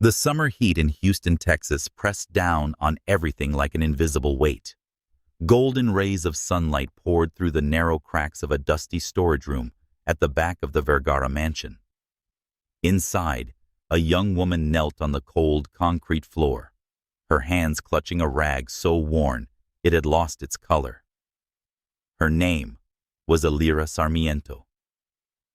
The summer heat in Houston, Texas pressed down on everything like an invisible weight. Golden rays of sunlight poured through the narrow cracks of a dusty storage room at the back of the Vergara mansion. Inside, a young woman knelt on the cold concrete floor, her hands clutching a rag so worn it had lost its color. Her name was Elira Sarmiento.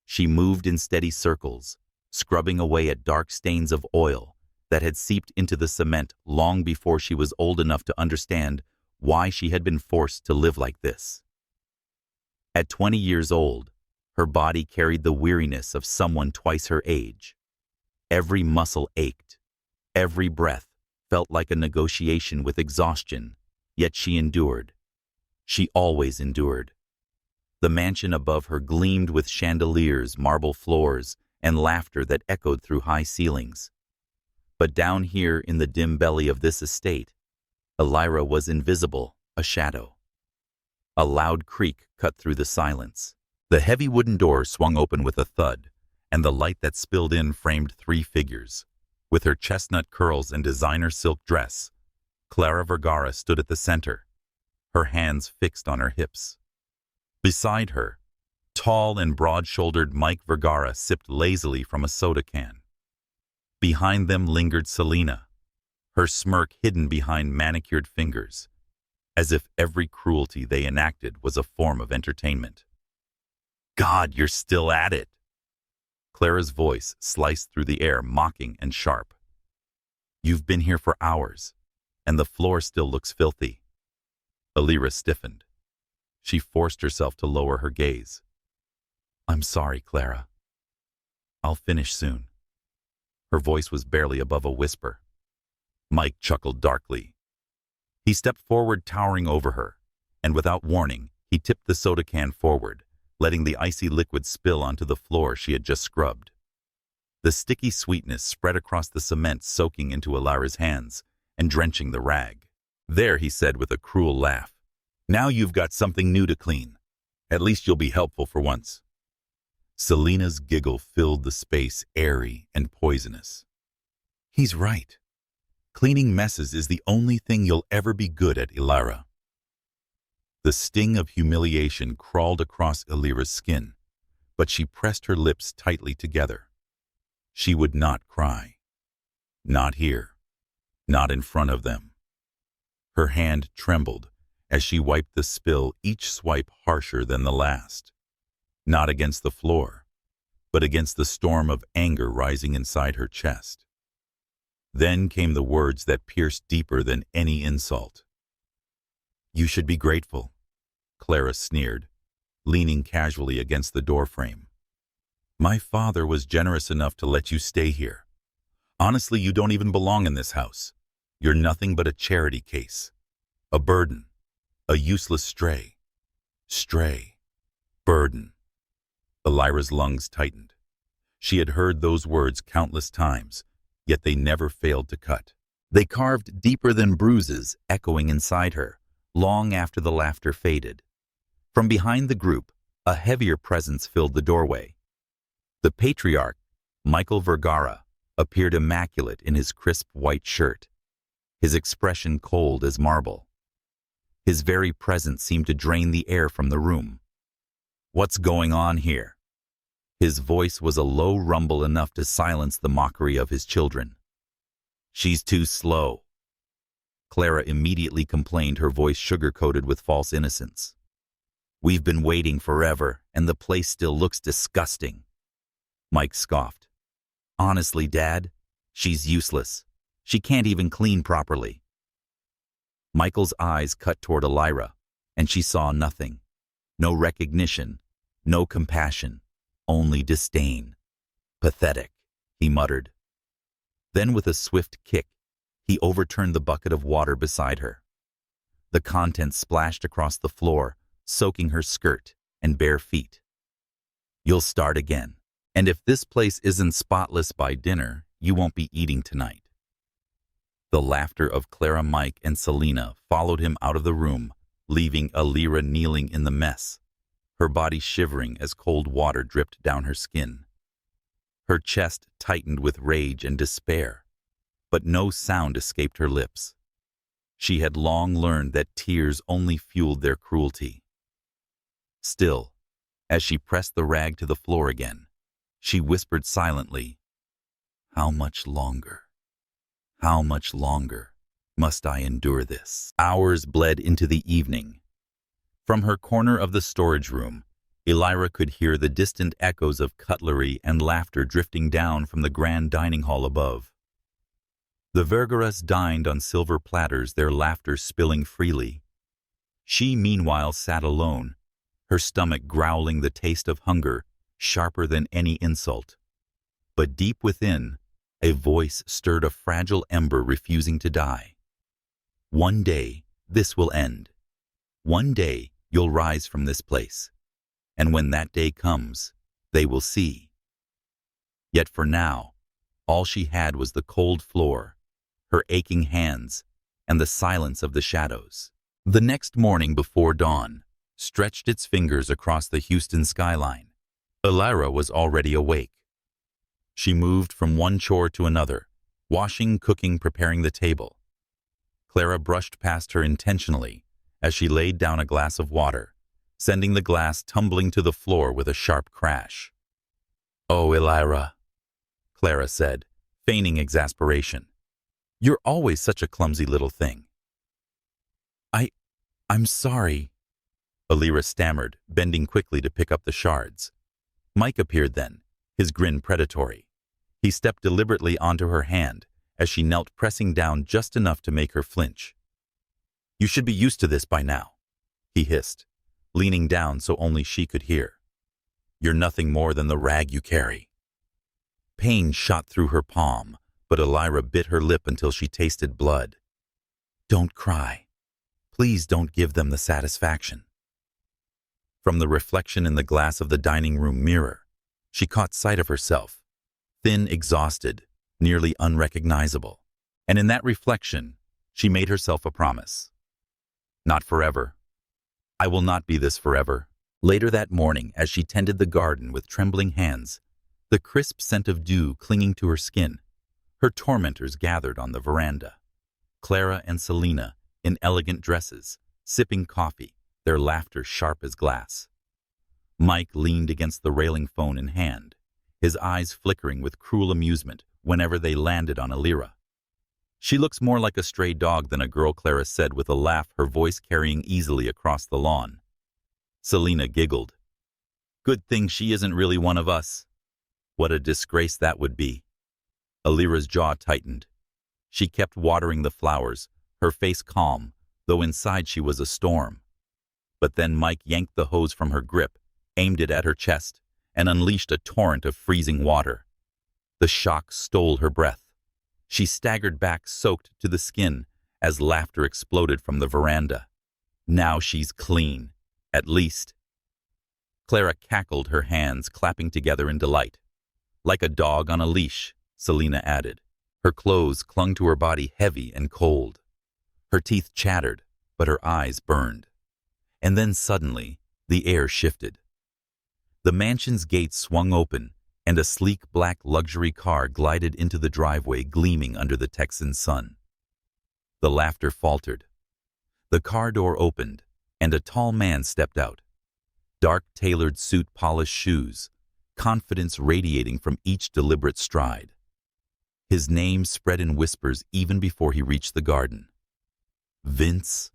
She moved in steady circles, scrubbing away at dark stains of oil that had seeped into the cement long before she was old enough to understand why she had been forced to live like this. At 20 years old, her body carried the weariness of someone twice her age. Every muscle ached. Every breath felt like a negotiation with exhaustion, yet she endured. She always endured. The mansion above her gleamed with chandeliers, marble floors, and laughter that echoed through high ceilings. But down here in the dim belly of this estate, Elira was invisible, a shadow. A loud creak cut through the silence. The heavy wooden door swung open with a thud, and the light that spilled in framed three figures. With her chestnut curls and designer silk dress, Clara Vergara stood at the center, her hands fixed on her hips. Beside her, tall and broad-shouldered Mike Vergara sipped lazily from a soda can. Behind them lingered Selena, her smirk hidden behind manicured fingers, as if every cruelty they enacted was a form of entertainment. "God, you're still at it!" Clara's voice sliced through the air, mocking and sharp. "You've been here for hours, and the floor still looks filthy." Elira stiffened. She forced herself to lower her gaze. "I'm sorry, Clara. I'll finish soon." Her voice was barely above a whisper. Mike chuckled darkly. He stepped forward, towering over her, and without warning, he tipped the soda can forward, letting the icy liquid spill onto the floor she had just scrubbed. The sticky sweetness spread across the cement, soaking into Elira's hands and drenching the rag. "There," he said with a cruel laugh. "Now you've got something new to clean. At least you'll be helpful for once." Selena's giggle filled the space, airy and poisonous. "He's right. Cleaning messes is the only thing you'll ever be good at, Elira." The sting of humiliation crawled across Elira's skin, but she pressed her lips tightly together. She would not cry. Not here. Not in front of them. Her hand trembled as she wiped the spill, each swipe harsher than the last. Not against the floor, but against the storm of anger rising inside her chest. Then came the words that pierced deeper than any insult. "You should be grateful," Clara sneered, leaning casually against the doorframe. "My father was generous enough to let you stay here. Honestly, you don't even belong in this house. You're nothing but a charity case. A burden. A useless stray. Stray. Burden." Elira's lungs tightened. She had heard those words countless times, yet they never failed to cut. They carved deeper than bruises, echoing inside her, long after the laughter faded. From behind the group, a heavier presence filled the doorway. The patriarch, Michael Vergara, appeared immaculate in his crisp white shirt, his expression cold as marble. His very presence seemed to drain the air from the room. "What's going on here?" His voice was a low rumble enough to silence the mockery of his children. "She's too slow." Clara immediately complained, her voice sugar-coated with false innocence. "We've been waiting forever, and the place still looks disgusting." Mike scoffed. "Honestly, Dad, she's useless. She can't even clean properly." Michael's eyes cut toward Elira, and she saw nothing. No recognition, no compassion, only disdain. "Pathetic," he muttered. Then with a swift kick, he overturned the bucket of water beside her. The contents splashed across the floor, soaking her skirt and bare feet. "You'll start again. And if this place isn't spotless by dinner, you won't be eating tonight." The laughter of Clara, Mike, and Selena followed him out of the room, leaving Elira kneeling in the mess, her body shivering as cold water dripped down her skin. Her chest tightened with rage and despair, but no sound escaped her lips. She had long learned that tears only fueled their cruelty. Still, as she pressed the rag to the floor again, she whispered silently, "How much longer? How much longer must I endure this?" Hours bled into the evening. From her corner of the storage room, Elira could hear the distant echoes of cutlery and laughter drifting down from the grand dining hall above. The Vergeras dined on silver platters, their laughter spilling freely. She, meanwhile, sat alone, her stomach growling the taste of hunger, sharper than any insult. But deep within, a voice stirred a fragile ember refusing to die. "One day, this will end. One day, you'll rise from this place. And when that day comes, they will see." Yet for now, all she had was the cold floor, her aching hands, and the silence of the shadows. The next morning before dawn stretched its fingers across the Houston skyline. Elira was already awake. She moved from one chore to another, washing, cooking, preparing the table. Clara brushed past her intentionally as she laid down a glass of water, sending the glass tumbling to the floor with a sharp crash. "Oh, Elira," Clara said, feigning exasperation. "You're always such a clumsy little thing." I'm sorry," Elira stammered, bending quickly to pick up the shards. Mike appeared then, his grin predatory. He stepped deliberately onto her hand as she knelt, pressing down just enough to make her flinch. "You should be used to this by now," he hissed, leaning down so only she could hear. "You're nothing more than the rag you carry." Pain shot through her palm, but Elira bit her lip until she tasted blood. "Don't cry. Please don't give them the satisfaction." From the reflection in the glass of the dining room mirror, she caught sight of herself, thin, exhausted, nearly unrecognizable. And in that reflection, she made herself a promise. "Not forever. I will not be this forever." Later that morning, as she tended the garden with trembling hands, the crisp scent of dew clinging to her skin, her tormentors gathered on the veranda. Clara and Selena, in elegant dresses, sipping coffee, their laughter sharp as glass. Mike leaned against the railing, phone in hand, his eyes flickering with cruel amusement whenever they landed on Elira. "She looks more like a stray dog than a girl," Clara said with a laugh, her voice carrying easily across the lawn. Selena giggled. "Good thing she isn't really one of us. What a disgrace that would be." Elira's jaw tightened. She kept watering the flowers, her face calm, though inside she was a storm. But then Mike yanked the hose from her grip, aimed it at her chest, and unleashed a torrent of freezing water. The shock stole her breath. She staggered back, soaked to the skin, as laughter exploded from the veranda. "Now she's clean, at least." Clara cackled, her hands clapping together in delight. "Like a dog on a leash," Selena added. Her clothes clung to her body, heavy and cold. Her teeth chattered, but her eyes burned. And then suddenly, the air shifted. The mansion's gates swung open, and a sleek black luxury car glided into the driveway, gleaming under the Texan sun. The laughter faltered. The car door opened, and a tall man stepped out. Dark tailored suit, polished shoes, confidence radiating from each deliberate stride. His name spread in whispers even before he reached the garden. Vince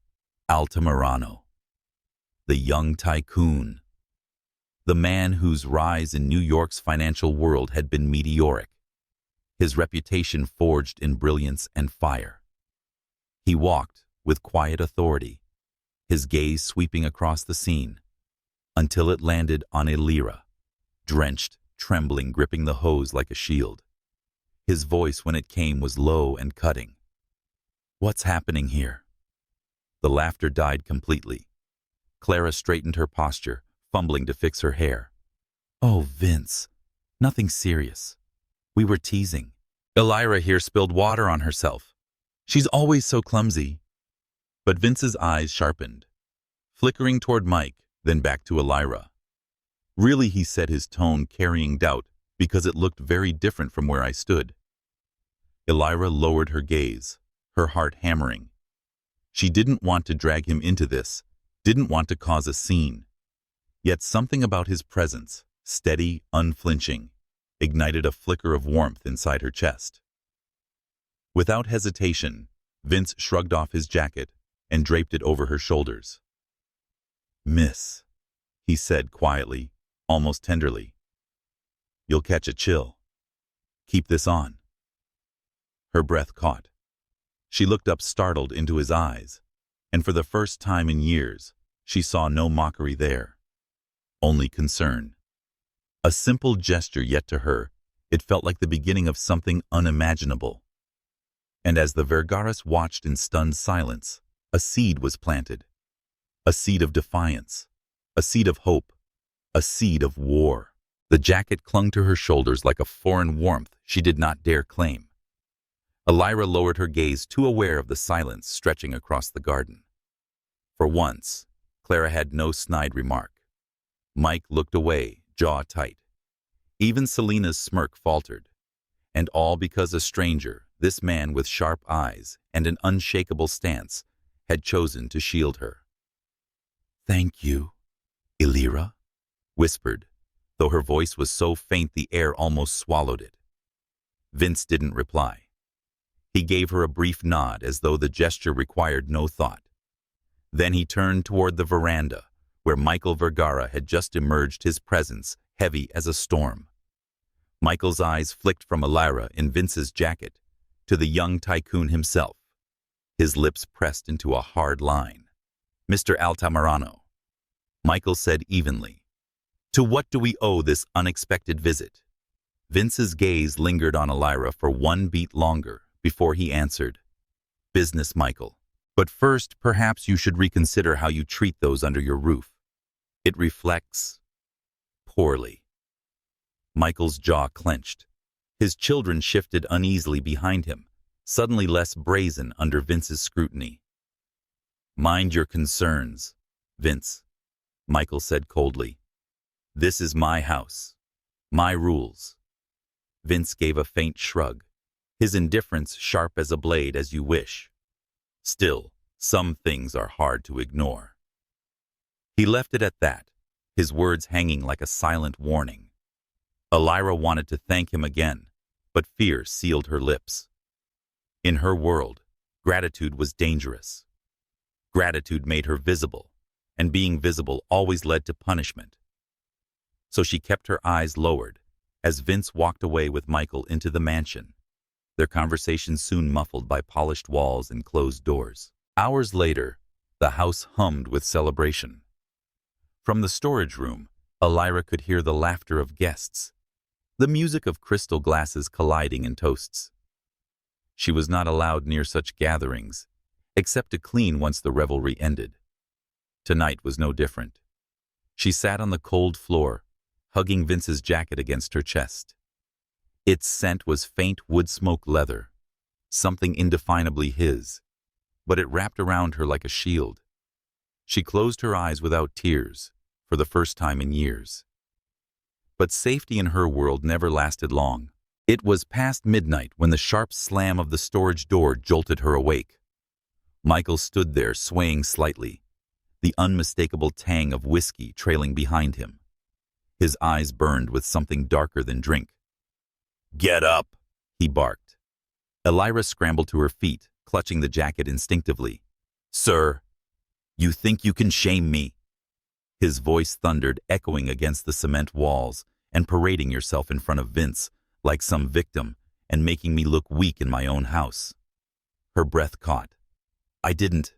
Altamirano, the young tycoon. The man whose rise in New York's financial world had been meteoric, his reputation forged in brilliance and fire. He walked with quiet authority, his gaze sweeping across the scene, until it landed on Elira, drenched, trembling, gripping the hose like a shield. His voice, when it came, was low and cutting. "What's happening here?" The laughter died completely. Clara straightened her posture, fumbling to fix her hair. "Oh, Vince, nothing serious. We were teasing. Elira here spilled water on herself. She's always so clumsy." But Vince's eyes sharpened, flickering toward Mike, then back to Elira. "Really," he said, his tone carrying doubt, "because it looked very different from where I stood. Elira lowered her gaze, her heart hammering. She didn't want to drag him into this, didn't want to cause a scene. Yet something about his presence, steady, unflinching, ignited a flicker of warmth inside her chest. Without hesitation, Vince shrugged off his jacket and draped it over her shoulders. "Miss," he said quietly, almost tenderly, "you'll catch a chill. Keep this on." Her breath caught. She looked up startled into his eyes, and for the first time in years, she saw no mockery there. Only concern. A simple gesture, yet to her, it felt like the beginning of something unimaginable. And as the Vergaras watched in stunned silence, a seed was planted. A seed of defiance. A seed of hope. A seed of war. The jacket clung to her shoulders like a foreign warmth she did not dare claim. Elira lowered her gaze, too aware of the silence stretching across the garden. For once, Clara had no snide remark. Mike looked away, jaw tight. Even Selena's smirk faltered. And all because a stranger, this man with sharp eyes and an unshakable stance, had chosen to shield her. "Thank you, Elira," whispered, though her voice was so faint the air almost swallowed it. Vince didn't reply. He gave her a brief nod as though the gesture required no thought. Then he turned toward the veranda, where Michael Vergara had just emerged, his presence heavy as a storm. Michael's eyes flicked from Elira in Vince's jacket to the young tycoon himself. His lips pressed into a hard line. "Mr. Altamirano," Michael said evenly, "to what do we owe this unexpected visit?" Vince's gaze lingered on Elira for one beat longer before he answered, "Business, Michael. But first, perhaps you should reconsider how you treat those under your roof. It reflects poorly." Michael's jaw clenched. His children shifted uneasily behind him, suddenly less brazen under Vince's scrutiny. "Mind your concerns, Vince," Michael said coldly. "This is my house, my rules." Vince gave a faint shrug, his indifference sharp as a blade. "As you wish. Still, some things are hard to ignore." He left it at that, his words hanging like a silent warning. Elira wanted to thank him again, but fear sealed her lips. In her world, gratitude was dangerous. Gratitude made her visible, and being visible always led to punishment. So she kept her eyes lowered as Vince walked away with Michael into the mansion, their conversation soon muffled by polished walls and closed doors. Hours later, the house hummed with celebration. From the storage room, Elira could hear the laughter of guests, the music of crystal glasses colliding in toasts. She was not allowed near such gatherings, except to clean once the revelry ended. Tonight was no different. She sat on the cold floor, hugging Vince's jacket against her chest. Its scent was faint wood-smoke leather, something indefinably his, but it wrapped around her like a shield. She closed her eyes without tears, for the first time in years. But safety in her world never lasted long. It was past midnight when the sharp slam of the storage door jolted her awake. Michael stood there swaying slightly, the unmistakable tang of whiskey trailing behind him. His eyes burned with something darker than drink. "Get up," he barked. Elira scrambled to her feet, clutching the jacket instinctively. "Sir, you think you can shame me?" His voice thundered, echoing against the cement walls and parading yourself in front of Vince like some victim and making me look weak in my own house. Her breath caught. "I didn't."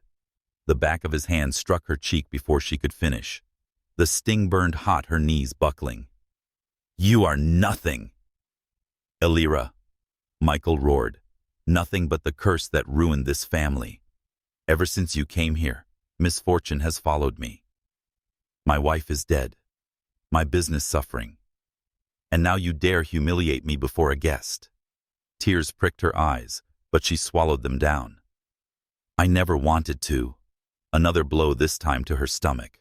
The back of his hand struck her cheek before she could finish. The sting burned hot, her knees buckling. "You are nothing." "Elira," Michael roared, "nothing but the curse that ruined this family. Ever since you came here, misfortune has followed me. My wife is dead, my business suffering, and now you dare humiliate me before a guest." Tears pricked her eyes, but she swallowed them down. "I never wanted to." Another blow, this time to her stomach.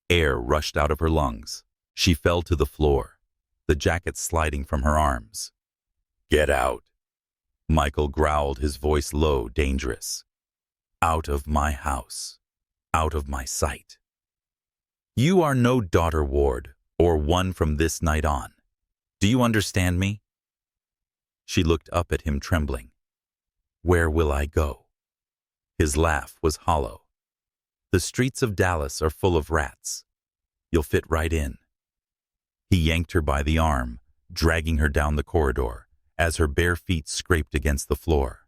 Air rushed out of her lungs. She fell to the floor, the jacket sliding from her arms. "Get out." Michael growled, his voice low, dangerous. Out of my house. Out of my sight. You are no daughter ward, or one from this night on. Do you understand me? She looked up at him, trembling. Where will I go? His laugh was hollow. The streets of Dallas are full of rats. You'll fit right in. He yanked her by the arm, dragging her down the corridor, as her bare feet scraped against the floor.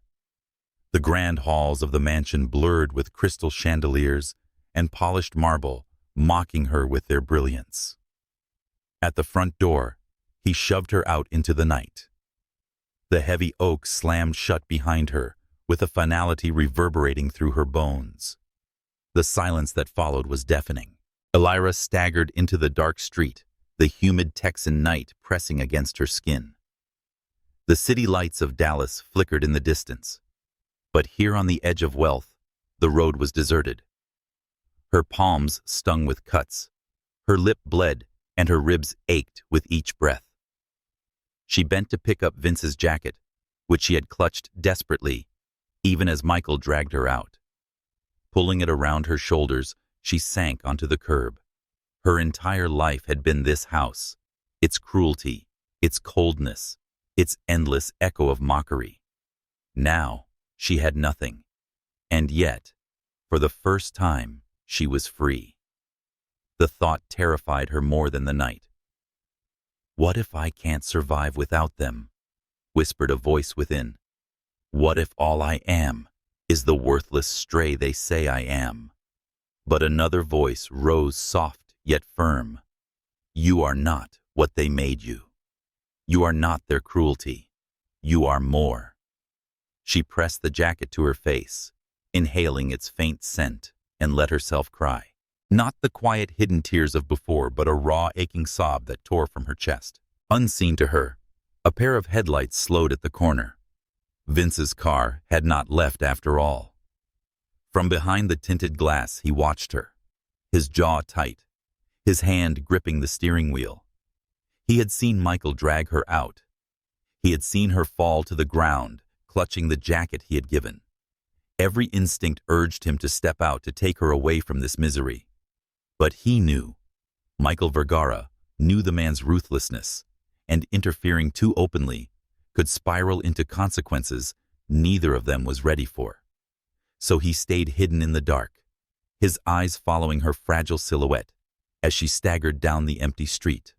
The grand halls of the mansion blurred with crystal chandeliers and polished marble, mocking her with their brilliance. At the front door, he shoved her out into the night. The heavy oak slammed shut behind her, with a finality reverberating through her bones. The silence that followed was deafening. Elira staggered into the dark street, the humid Texan night pressing against her skin. The city lights of Dallas flickered in the distance, but here on the edge of wealth, the road was deserted. Her palms stung with cuts, her lip bled, and her ribs ached with each breath. She bent to pick up Vince's jacket, which she had clutched desperately, even as Michael dragged her out. Pulling it around her shoulders, she sank onto the curb. Her entire life had been this house, its cruelty, its coldness, its endless echo of mockery. Now, she had nothing. And yet, for the first time, she was free. The thought terrified her more than the night. What if I can't survive without them? Whispered a voice within. What if all I am is the worthless stray they say I am? But another voice rose soft yet firm. You are not what they made you. You are not their cruelty. You are more. She pressed the jacket to her face, inhaling its faint scent, and let herself cry. Not the quiet hidden tears of before, but a raw aching sob that tore from her chest. Unseen to her, a pair of headlights slowed at the corner. Vince's car had not left after all. From behind the tinted glass he watched her, his jaw tight, his hand gripping the steering wheel. He had seen Michael drag her out. He had seen her fall to the ground, clutching the jacket he had given. Every instinct urged him to step out to take her away from this misery. But he knew, Michael Vergara knew the man's ruthlessness, and interfering too openly could spiral into consequences neither of them was ready for. So he stayed hidden in the dark, his eyes following her fragile silhouette as she staggered down the empty street.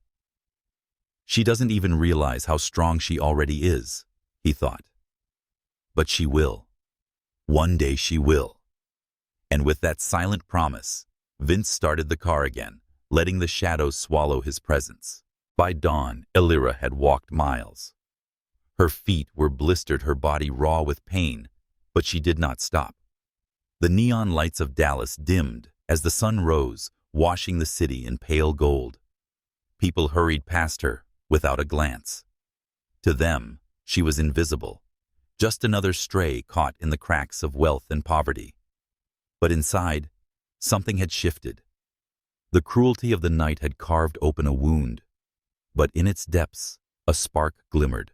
She doesn't even realize how strong she already is, he thought. But she will. One day she will. And with that silent promise, Vince started the car again, letting the shadows swallow his presence. By dawn, Elira had walked miles. Her feet were blistered, her body raw with pain, but she did not stop. The neon lights of Dallas dimmed as the sun rose, washing the city in pale gold. People hurried past her without a glance. To them, she was invisible, just another stray caught in the cracks of wealth and poverty. But inside, something had shifted. The cruelty of the night had carved open a wound, but in its depths, a spark glimmered.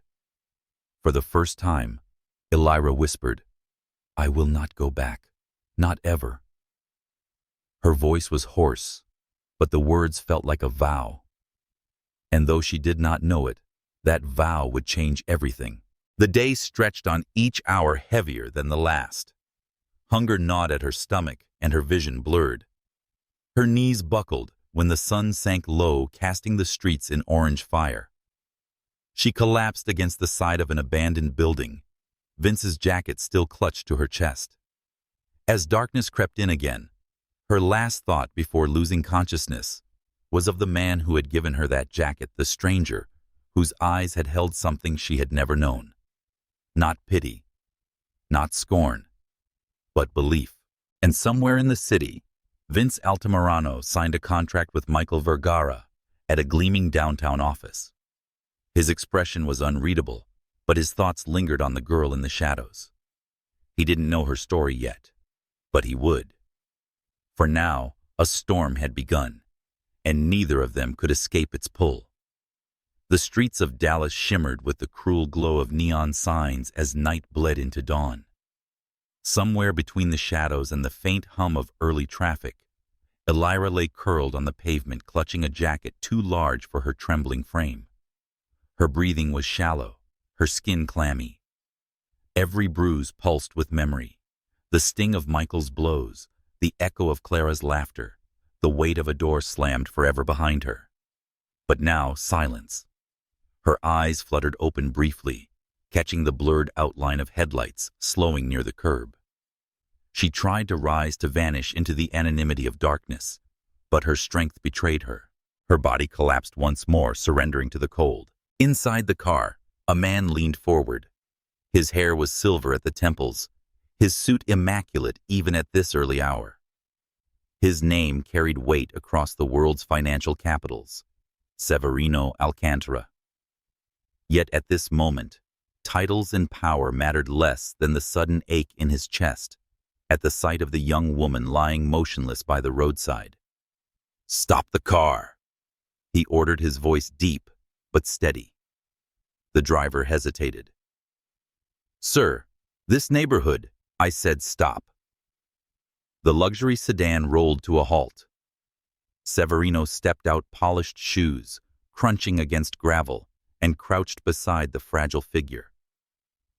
For the first time, Elira whispered, I will not go back, not ever. Her voice was hoarse, but the words felt like a vow. And though she did not know it, that vow would change everything. The day stretched on, each hour heavier than the last. Hunger gnawed at her stomach and her vision blurred. Her knees buckled when the sun sank low, casting the streets in orange fire. She collapsed against the side of an abandoned building, Vince's jacket still clutched to her chest. As darkness crept in again, her last thought before losing consciousness was of the man who had given her that jacket, the stranger whose eyes had held something she had never known. Not pity, not scorn, but belief. And somewhere in the city, Vince Altamirano signed a contract with Michael Vergara at a gleaming downtown office. His expression was unreadable, but his thoughts lingered on the girl in the shadows. He didn't know her story yet, but he would. For now, a storm had begun, and neither of them could escape its pull. The streets of Dallas shimmered with the cruel glow of neon signs as night bled into dawn. Somewhere between the shadows and the faint hum of early traffic, Elira lay curled on the pavement, clutching a jacket too large for her trembling frame. Her breathing was shallow, her skin clammy. Every bruise pulsed with memory, the sting of Michael's blows, the echo of Clara's laughter, the weight of a door slammed forever behind her. But now, silence. Her eyes fluttered open briefly, catching the blurred outline of headlights slowing near the curb. She tried to rise to vanish into the anonymity of darkness, but her strength betrayed her. Her body collapsed once more, surrendering to the cold. Inside the car, a man leaned forward. His hair was silver at the temples, his suit immaculate even at this early hour. His name carried weight across the world's financial capitals, Severino Alcantara. Yet at this moment, titles and power mattered less than the sudden ache in his chest at the sight of the young woman lying motionless by the roadside. "Stop the car!" He ordered, his voice deep but steady. The driver hesitated. "Sir, this neighborhood," I said. "Stop." The luxury sedan rolled to a halt. Severino stepped out, polished shoes crunching against gravel, and crouched beside the fragile figure.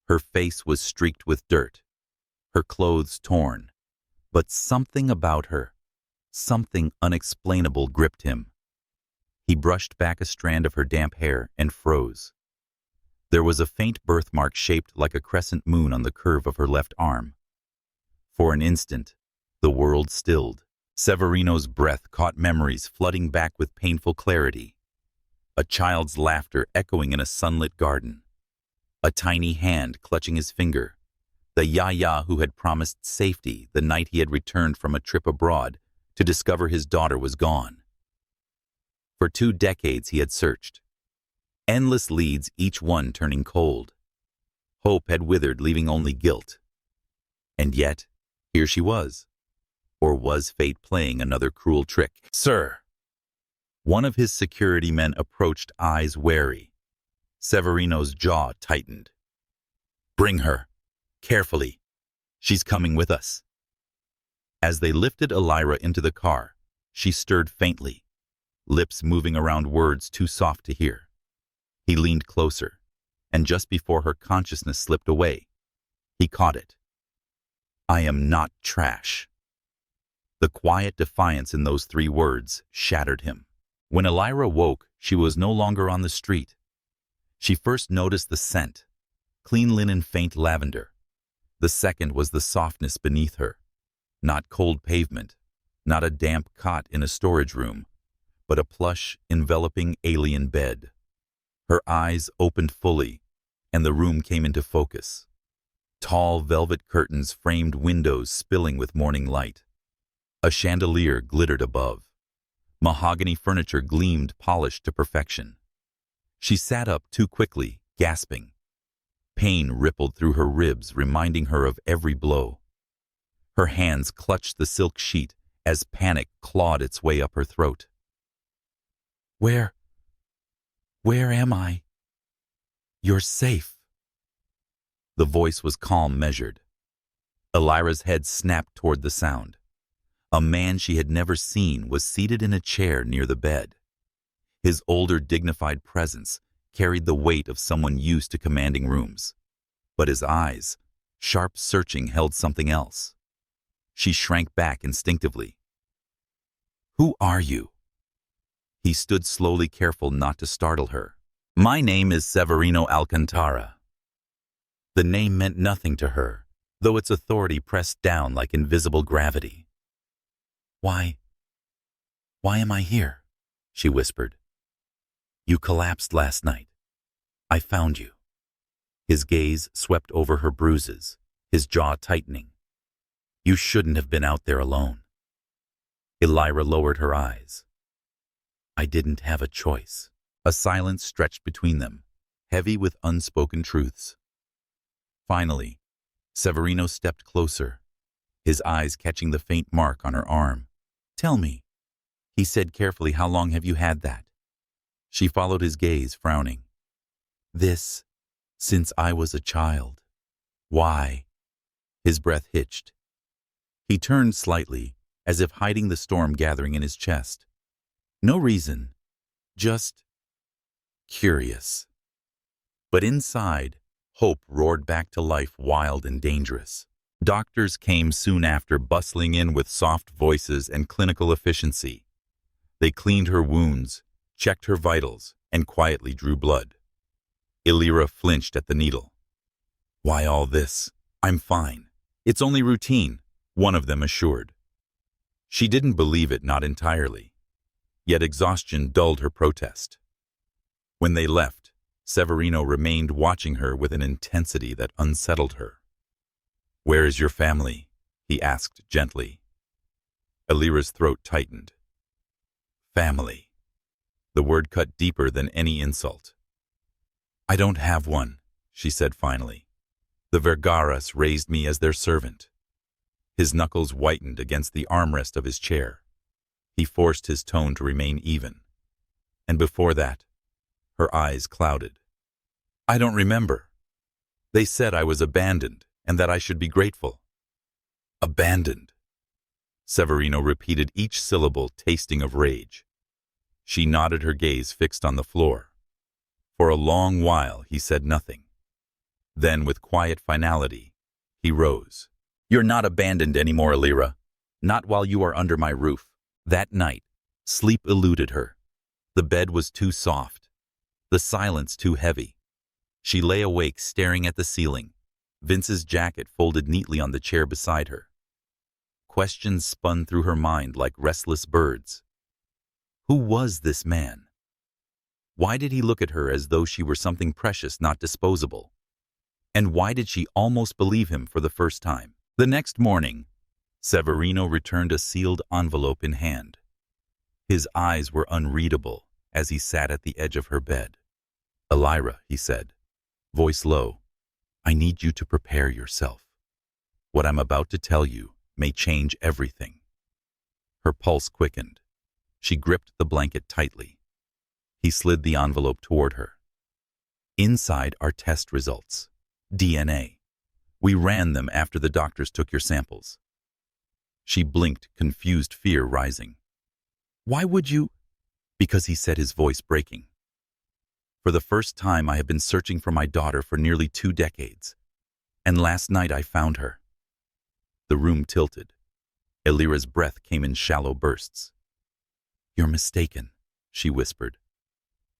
Her face was streaked with dirt, her clothes torn, but something about her, something unexplainable, gripped him. He brushed back a strand of her damp hair and froze. There was a faint birthmark shaped like a crescent moon on the curve of her left arm. For an instant, the world stilled. Severino's breath caught memories flooding back with painful clarity. A child's laughter echoing in a sunlit garden. A tiny hand clutching his finger. The Yaya who had promised safety the night he had returned from a trip abroad to discover his daughter was gone. For 2 decades he had searched. Endless leads, each one turning cold. Hope had withered, leaving only guilt. And yet, here she was. Or was fate playing another cruel trick? "Sir!" One of his security men approached, eyes wary. Severino's jaw tightened. "Bring her. Carefully. She's coming with us." As they lifted Elira into the car, she stirred faintly, lips moving around words too soft to hear. He leaned closer, and just before her consciousness slipped away, he caught it. "I am not trash." The quiet defiance in those 3 words shattered him. When Elira woke, she was no longer on the street. She first noticed the scent, clean linen, faint lavender. The second was the softness beneath her. Not cold pavement, not a damp cot in a storage room, but a plush, enveloping alien bed. Her eyes opened fully, and the room came into focus. Tall velvet curtains framed windows spilling with morning light. A chandelier glittered above. Mahogany furniture gleamed, polished to perfection. She sat up too quickly, gasping. Pain rippled through her ribs, reminding her of every blow. Her hands clutched the silk sheet as panic clawed its way up her throat. Where am I?" "You're safe." The voice was calm, measured. Elira's head snapped toward the sound. A man she had never seen was seated in a chair near the bed. His older, dignified presence carried the weight of someone used to commanding rooms. But his eyes, sharp, searching, held something else. She shrank back instinctively. "Who are you?" He stood slowly, careful not to startle her. "My name is Severino Alcantara." The name meant nothing to her, though its authority pressed down like invisible gravity. Why am I here?" she whispered. "You collapsed last night. I found you." His gaze swept over her bruises, his jaw tightening. "You shouldn't have been out there alone." Elira lowered her eyes. "I didn't have a choice." A silence stretched between them, heavy with unspoken truths. Finally, Severino stepped closer, his eyes catching the faint mark on her arm. "Tell me," he said carefully, "how long have you had that?" She followed his gaze, frowning. This, since I was a child. Why? His breath hitched. He turned slightly, as if hiding the storm gathering in his chest. No reason, just curious. But inside, hope roared back to life, wild and dangerous. Doctors came soon after, bustling in with soft voices and clinical efficiency. They cleaned her wounds, checked her vitals, and quietly drew blood. Elira flinched at the needle. Why all this? I'm fine. It's only routine, one of them assured. She didn't believe it, not entirely. Yet exhaustion dulled her protest. When they left, Severino remained watching her with an intensity that unsettled her. Where is your family? He asked gently. Elira's throat tightened. Family. The word cut deeper than any insult. I don't have one, she said finally. The Vergaras raised me as their servant. His knuckles whitened against the armrest of his chair. He forced his tone to remain even. And before that, her eyes clouded. I don't remember. They said I was abandoned and that I should be grateful. Abandoned. Severino repeated each syllable, tasting of rage. She nodded, her gaze fixed on the floor. For a long while he said nothing. Then, with quiet finality, he rose. You're not abandoned anymore, Elira. Not while you are under my roof. That night, sleep eluded her. The bed was too soft. The silence too heavy. She lay awake, staring at the ceiling, Vince's jacket folded neatly on the chair beside her. Questions spun through her mind like restless birds. Who was this man? Why did he look at her as though she were something precious, not disposable? And why did she almost believe him for the first time? The next morning, Severino returned a sealed envelope in hand. His eyes were unreadable as he sat at the edge of her bed. Elira, he said, voice low, I need you to prepare yourself. What I'm about to tell you may change everything. Her pulse quickened. She gripped the blanket tightly. He slid the envelope toward her. Inside are test results. DNA. We ran them after the doctors took your samples. She blinked, confused, fear rising. Why would you? Because he said, his voice breaking. For the first time, I have been searching for my daughter for nearly 2 decades. And last night I found her. The room tilted. Elira's breath came in shallow bursts. You're mistaken, she whispered.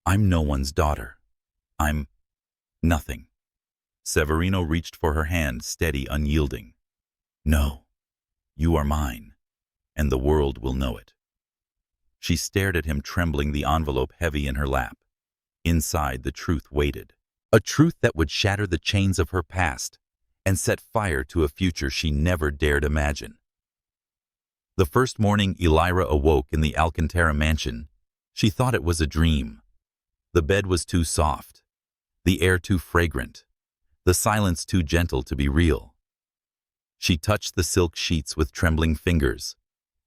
I'm no one's daughter. I'm nothing. Severino reached for her hand, steady, unyielding. No, you are mine, and the world will know it. She stared at him, trembling, the envelope heavy in her lap. Inside, the truth waited. A truth that would shatter the chains of her past and set fire to a future she never dared imagine. The first morning Elira awoke in the Alcantara mansion, she thought it was a dream. The bed was too soft, the air too fragrant, the silence too gentle to be real. She touched the silk sheets with trembling fingers,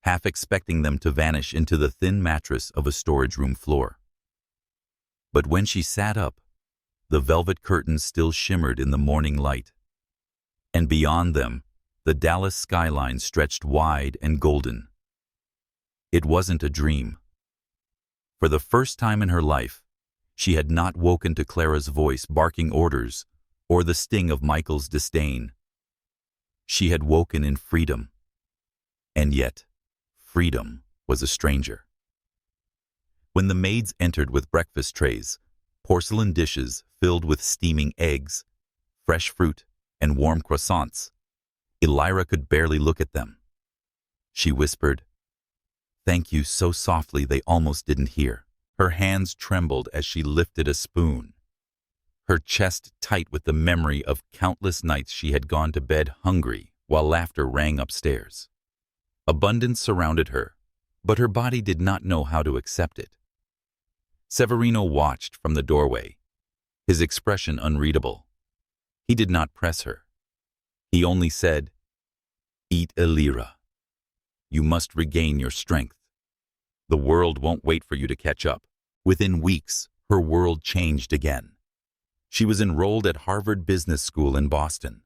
half expecting them to vanish into the thin mattress of a storage room floor. But when she sat up, the velvet curtains still shimmered in the morning light. And beyond them, the Dallas skyline stretched wide and golden. It wasn't a dream. For the first time in her life, she had not woken to Clara's voice barking orders or the sting of Michael's disdain. She had woken in freedom. And yet, freedom was a stranger. When the maids entered with breakfast trays, porcelain dishes filled with steaming eggs, fresh fruit, and warm croissants, Elira could barely look at them. She whispered, "Thank you," so softly they almost didn't hear. Her hands trembled as she lifted a spoon, her chest tight with the memory of countless nights she had gone to bed hungry while laughter rang upstairs. Abundance surrounded her, but her body did not know how to accept it. Severino watched from the doorway, his expression unreadable. He did not press her. He only said, "Eat, Elira. You must regain your strength. The world won't wait for you to catch up." Within weeks, her world changed again. She was enrolled at Harvard Business School in Boston.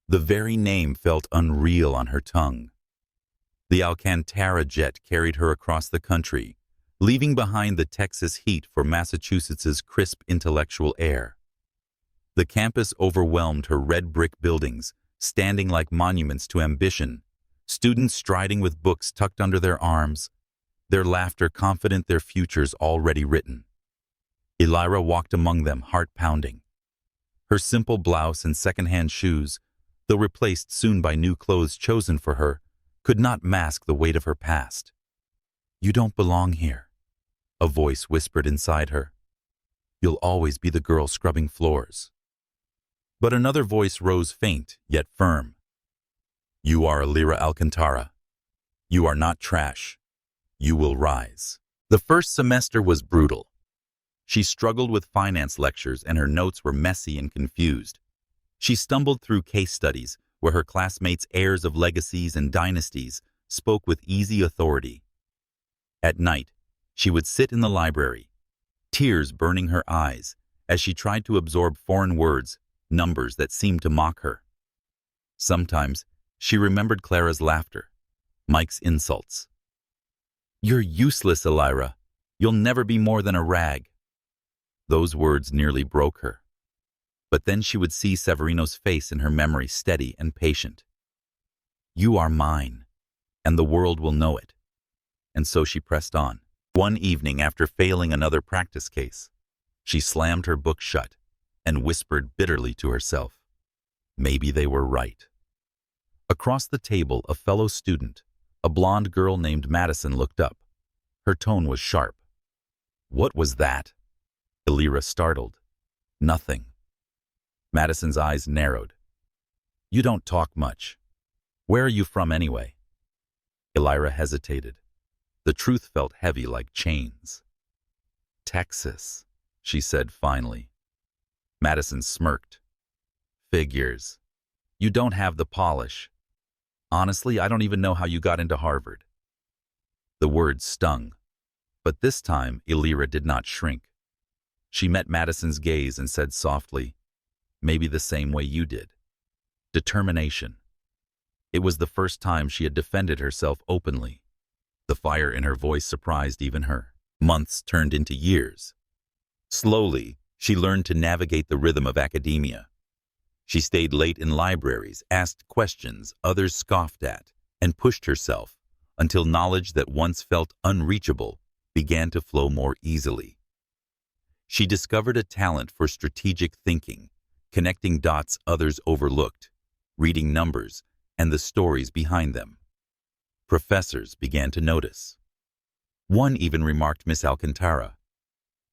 The very name felt unreal on her tongue. The Alcantara jet carried her across the country, leaving behind the Texas heat for Massachusetts's crisp intellectual air. The campus overwhelmed her red brick buildings, standing like monuments to ambition, students striding with books tucked under their arms, their laughter confident their futures already written. Elira walked among them, heart pounding. Her simple blouse and second-hand shoes, though replaced soon by new clothes chosen for her, could not mask the weight of her past. "You don't belong here," a voice whispered inside her. "You'll always be the girl scrubbing floors." But another voice rose faint, yet firm. "You are Elira Alcantara. You are not trash. You will rise." The first semester was brutal. She struggled with finance lectures and her notes were messy and confused. She stumbled through case studies where her classmates' heirs of legacies and dynasties spoke with easy authority. At night, she would sit in the library, tears burning her eyes as she tried to absorb foreign words, numbers that seemed to mock her. Sometimes, she remembered Clara's laughter, Mike's insults. "You're useless, Elira. You'll never be more than a rag." Those words nearly broke her. But then she would see Severino's face in her memory, steady and patient. "You are mine, and the world will know it." And so she pressed on. One evening, after failing another practice case, she slammed her book shut and whispered bitterly to herself, "Maybe they were right." Across the table, a fellow student, a blonde girl named Madison, looked up. Her tone was sharp. "What was that?" Elira startled. "Nothing." Madison's eyes narrowed. "You don't talk much. Where are you from anyway?" Elira hesitated. The truth felt heavy like chains. "Texas," she said finally. Madison smirked. "Figures. You don't have the polish. Honestly, I don't even know how you got into Harvard." The words stung, but this time Elira did not shrink. She met Madison's gaze and said softly, "Maybe the same way you did." Determination. It was the first time she had defended herself openly. The fire in her voice surprised even her. Months turned into years. Slowly, she learned to navigate the rhythm of academia. She stayed late in libraries, asked questions others scoffed at, and pushed herself until knowledge that once felt unreachable began to flow more easily. She discovered a talent for strategic thinking, connecting dots others overlooked, reading numbers and the stories behind them. Professors began to notice. One even remarked, "Miss Alcantara,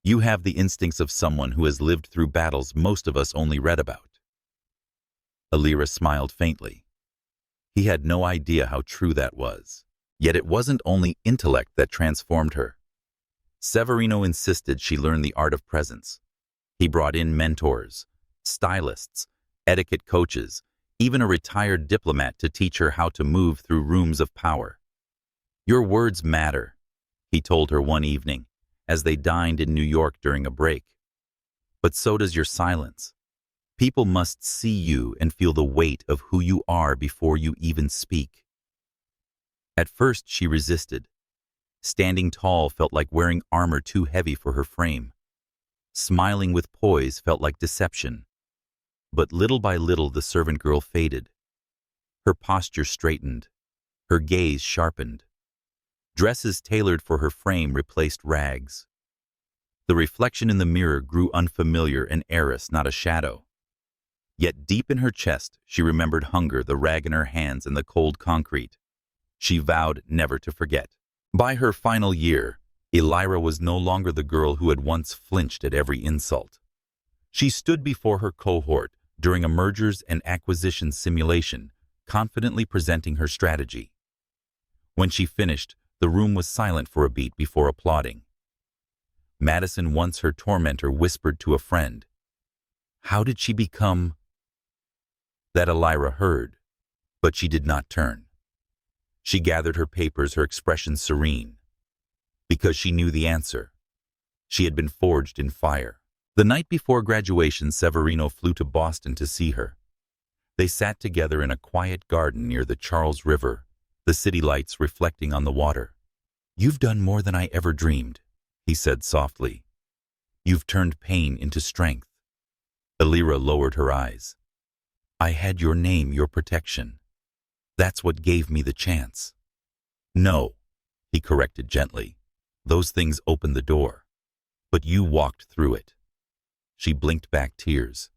you have the instincts of someone who has lived through battles most of us only read about." Elira smiled faintly. He had no idea how true that was. Yet it wasn't only intellect that transformed her. Severino insisted she learn the art of presence. He brought in mentors, stylists, etiquette coaches, even a retired diplomat to teach her how to move through rooms of power. "Your words matter," he told her one evening, as they dined in New York during a break. "But so does your silence. People must see you and feel the weight of who you are before you even speak." At first she resisted. Standing tall felt like wearing armor too heavy for her frame. Smiling with poise felt like deception. But little by little the servant girl faded. Her posture straightened. Her gaze sharpened. Dresses tailored for her frame replaced rags. The reflection in the mirror grew unfamiliar, an heiress, not a shadow. Yet deep in her chest she remembered hunger, the rag in her hands, and the cold concrete. She vowed never to forget. By her final year, Elira was no longer the girl who had once flinched at every insult. She stood before her cohort during a mergers and acquisitions simulation, confidently presenting her strategy. When she finished, the room was silent for a beat before applauding. Madison, once her tormentor, whispered to a friend, "How did she become—" That Elira heard, but she did not turn. She gathered her papers, her expression serene, because she knew the answer. She had been forged in fire. The night before graduation, Severino flew to Boston to see her. They sat together in a quiet garden near the Charles River, the city lights reflecting on the water. "You've done more than I ever dreamed," he said softly. "You've turned pain into strength." Elira lowered her eyes. "I had your name, your protection. That's what gave me the chance." "No," he corrected gently. "Those things opened the door. But you walked through it." She blinked back tears.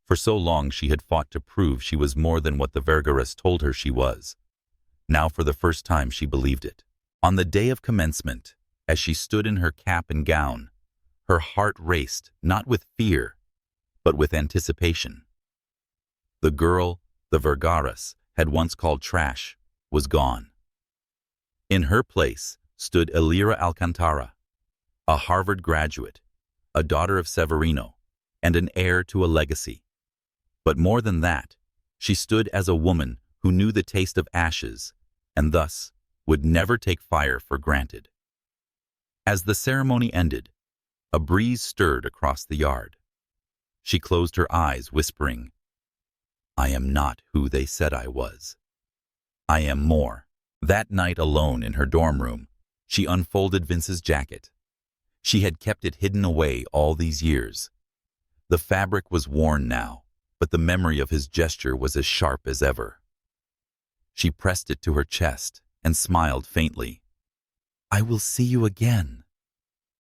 For so long she had fought to prove she was more than what the Vergara's told her she was. Now for the first time she believed it. On the day of commencement, as she stood in her cap and gown, her heart raced, not with fear, but with anticipation. The girl the Vergara's had once called trash was gone. In her place stood Elira Alcantara, a Harvard graduate, a daughter of Severino, and an heir to a legacy. But more than that, she stood as a woman who knew the taste of ashes and thus would never take fire for granted. As the ceremony ended, a breeze stirred across the yard. She closed her eyes, whispering, "I am not who they said I was. I am more." That night, alone in her dorm room, she unfolded Vince's jacket. She had kept it hidden away all these years. The fabric was worn now, but the memory of his gesture was as sharp as ever. She pressed it to her chest and smiled faintly. "I will see you again,"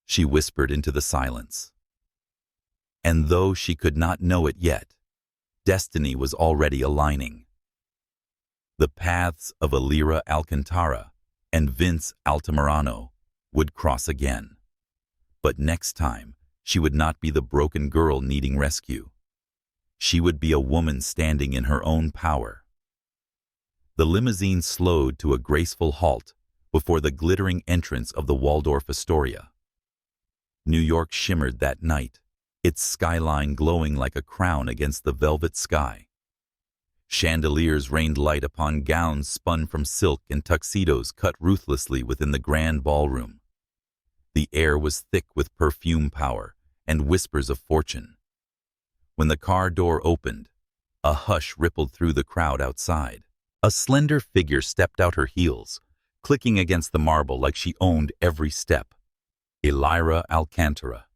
she whispered into the silence. And though she could not know it yet, destiny was already aligning. The paths of Elira Alcantara and Vince Altamirano would cross again. But next time, she would not be the broken girl needing rescue. She would be a woman standing in her own power. The limousine slowed to a graceful halt before the glittering entrance of the Waldorf Astoria. New York shimmered that night, its skyline glowing like a crown against the velvet sky. Chandeliers rained light upon gowns spun from silk and tuxedos cut ruthlessly within the grand ballroom. The air was thick with perfume power and whispers of fortune. When the car door opened, a hush rippled through the crowd outside. A slender figure stepped out her heels, clicking against the marble like she owned every step. Elira Alcantara.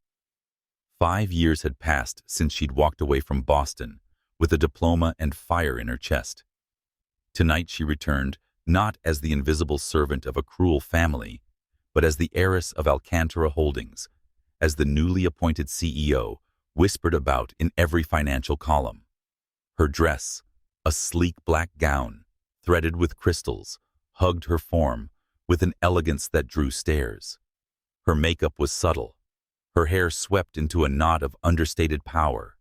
5 years had passed since she'd walked away from Boston, with a diploma and fire in her chest. Tonight she returned, not as the invisible servant of a cruel family, but as the heiress of Alcantara Holdings, as the newly appointed CEO, whispered about in every financial column. Her dress, a sleek black gown, threaded with crystals, hugged her form with an elegance that drew stares. Her makeup was subtle, her hair swept into a knot of understated power.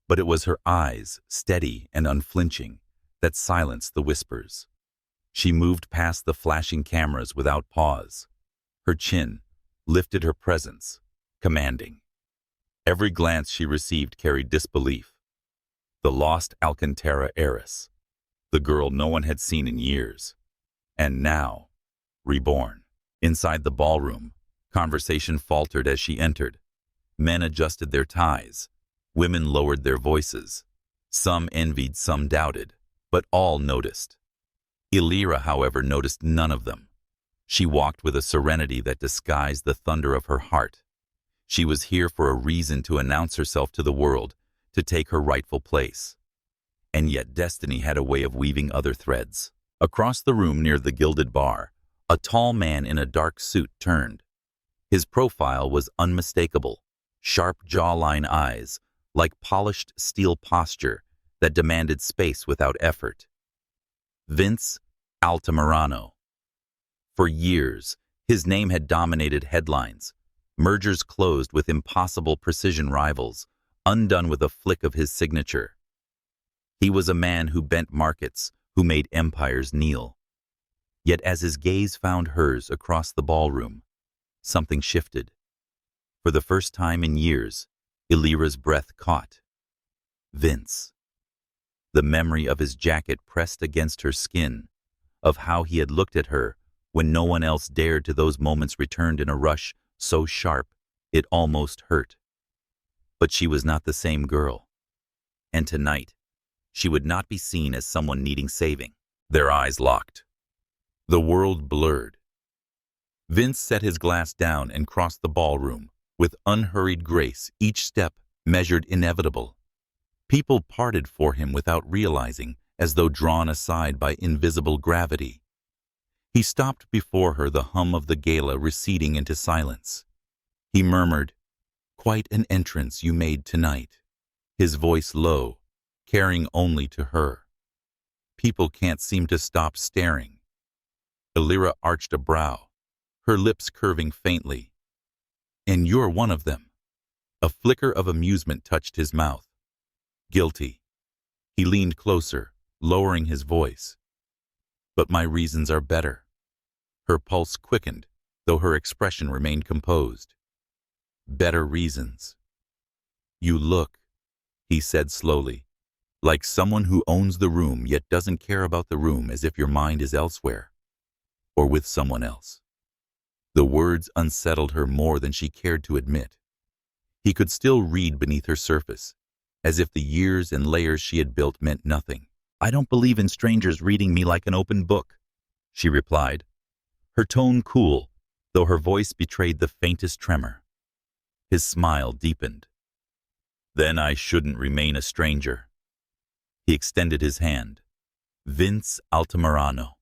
But it was her eyes, steady and unflinching, that silenced the whispers. She moved past the flashing cameras without pause. Her chin lifted her presence, commanding. Every glance she received carried disbelief. The lost Alcantara heiress, the girl no one had seen in years. And now, reborn. Inside the ballroom, conversation faltered as she entered. Men adjusted their ties. Women lowered their voices. Some envied, some doubted, but all noticed. Elira, however, noticed none of them. She walked with a serenity that disguised the thunder of her heart. She was here for a reason to announce herself to the world, to take her rightful place. And yet destiny had a way of weaving other threads. Across the room near the gilded bar, a tall man in a dark suit turned. His profile was unmistakable, sharp jawline eyes, like polished steel posture that demanded space without effort. Vince Altamirano. For years, his name had dominated headlines, mergers closed with impossible precision rivals, undone with a flick of his signature. He was a man who bent markets, who made empires kneel. Yet as his gaze found hers across the ballroom, something shifted. For the first time in years, Elira's breath caught. Vince. The memory of his jacket pressed against her skin, of how he had looked at her when no one else dared to, those moments returned in a rush so sharp It almost hurt. But she was not the same girl. And tonight, she would not be seen as someone needing saving. Their eyes locked. The world blurred. Vince set his glass down and crossed the ballroom, with unhurried grace, each step measured inevitable. People parted for him without realizing, as though drawn aside by invisible gravity. He stopped before her, the hum of the gala receding into silence. He murmured, "Quite an entrance you made tonight," his voice low, caring only to her. People can't seem to stop staring. Elira arched a brow, her lips curving faintly. "And you're one of them." A flicker of amusement touched his mouth. "Guilty." He leaned closer, lowering his voice. "But my reasons are better." Her pulse quickened, though her expression remained composed. "Better reasons." "You look," he said slowly, "like someone who owns the room yet doesn't care about the room, as if your mind is elsewhere, or with someone else." The words unsettled her more than she cared to admit. He could still read beneath her surface, as if the years and layers she had built meant nothing. "I don't believe in strangers reading me like an open book," she replied, her tone cool, though her voice betrayed the faintest tremor. His smile deepened. "Then I shouldn't remain a stranger." He extended his hand. "Vince Altamirano."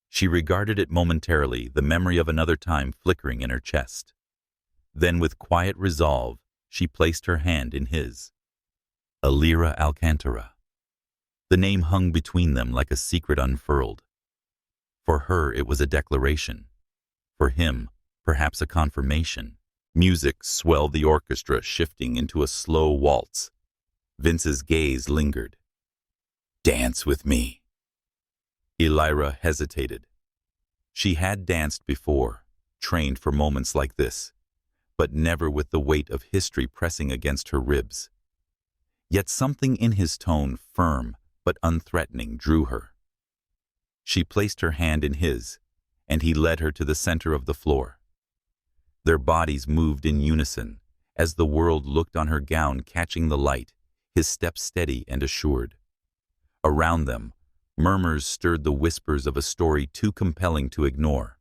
She regarded it momentarily, the memory of another time flickering in her chest. Then with quiet resolve, she placed her hand in his. Elira Alcantara. The name hung between them like a secret unfurled. For her it was a declaration. For him, perhaps a confirmation. Music swelled the orchestra, shifting into a slow waltz. Vince's gaze lingered. "Dance with me." Elira hesitated. She had danced before, trained for moments like this, but never with the weight of history pressing against her ribs. Yet something in his tone, firm but unthreatening, drew her. She placed her hand in his, and he led her to the center of the floor. Their bodies moved in unison, as the world looked on her gown catching the light, his step steady and assured. Around them, murmurs stirred the whispers of a story too compelling to ignore.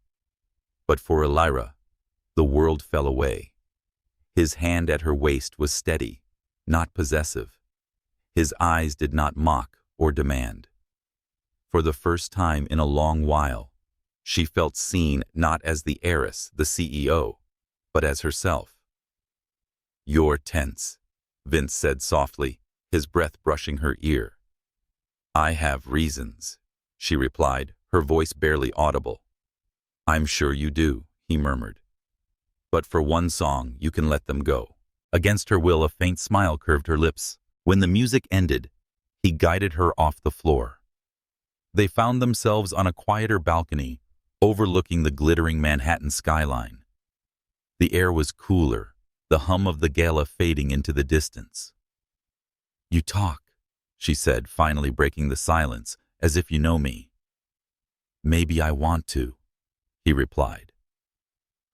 But for Elira, the world fell away. His hand at her waist was steady, not possessive. His eyes did not mock or demand. For the first time in a long while, she felt seen not as the heiress, the CEO, but as herself. "You're tense," Vince said softly, his breath brushing her ear. "I have reasons," she replied, her voice barely audible. "I'm sure you do," he murmured. "But for one song, you can let them go." Against her will, a faint smile curved her lips. When the music ended, he guided her off the floor. They found themselves on a quieter balcony, overlooking the glittering Manhattan skyline. The air was cooler, the hum of the gala fading into the distance. "You talk," she said, finally breaking the silence, "as if you know me." "Maybe I want to," he replied.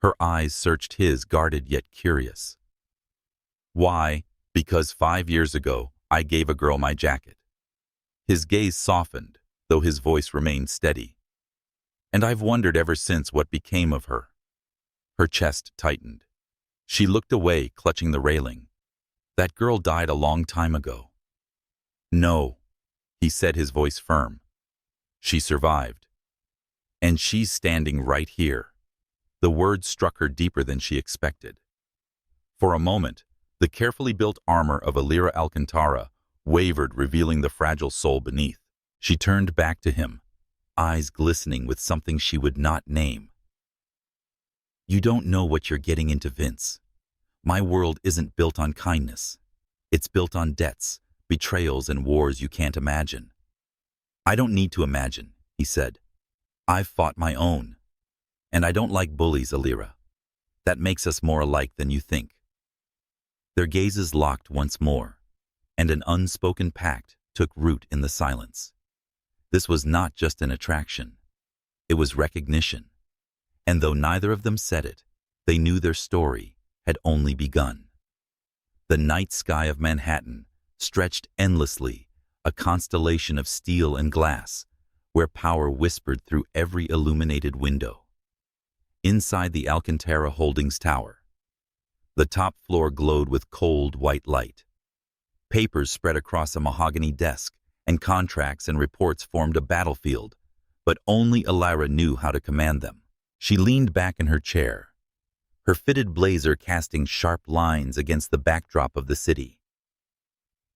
Her eyes searched his, guarded yet curious. "Why?" "Because 5 years ago, I gave a girl my jacket." His gaze softened, though his voice remained steady. "And I've wondered ever since what became of her." Her chest tightened. She looked away, clutching the railing. "That girl died a long time ago." "No," he said, his voice firm. "She survived. And she's standing right here." The words struck her deeper than she expected. For a moment, the carefully built armor of Elira Alcantara wavered, revealing the fragile soul beneath. She turned back to him, eyes glistening with something she would not name. "You don't know what you're getting into, Vince. My world isn't built on kindness. It's built on debts, betrayals, and wars you can't imagine." "I don't need to imagine," he said. "I've fought my own. And I don't like bullies, Elira. That makes us more alike than you think." Their gazes locked once more, and an unspoken pact took root in the silence. This was not just an attraction. It was recognition. And though neither of them said it, they knew their story had only begun. The night sky of Manhattan stretched endlessly, a constellation of steel and glass, where power whispered through every illuminated window. Inside the Alcantara Holdings Tower, the top floor glowed with cold white light. Papers spread across a mahogany desk, and contracts and reports formed a battlefield, but only Elira knew how to command them. She leaned back in her chair, her fitted blazer casting sharp lines against the backdrop of the city.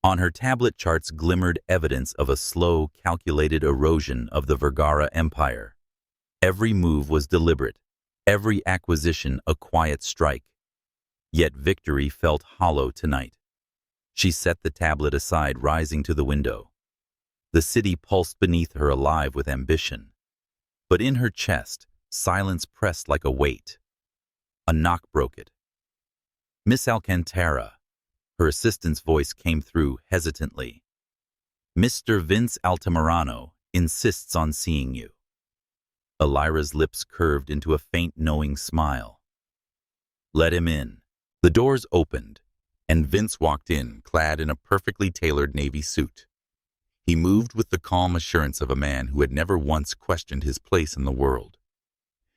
On her tablet charts glimmered evidence of a slow, calculated erosion of the Vergara empire. Every move was deliberate, every acquisition a quiet strike. Yet victory felt hollow tonight. She set the tablet aside, rising to the window. The city pulsed beneath her, alive with ambition. But in her chest, silence pressed like a weight. A knock broke it. "Miss Alcantara," her assistant's voice came through hesitantly. "Mr. Vince Altamirano insists on seeing you." Elira's lips curved into a faint, knowing smile. "Let him in." The doors opened, and Vince walked in, clad in a perfectly tailored navy suit. He moved with the calm assurance of a man who had never once questioned his place in the world.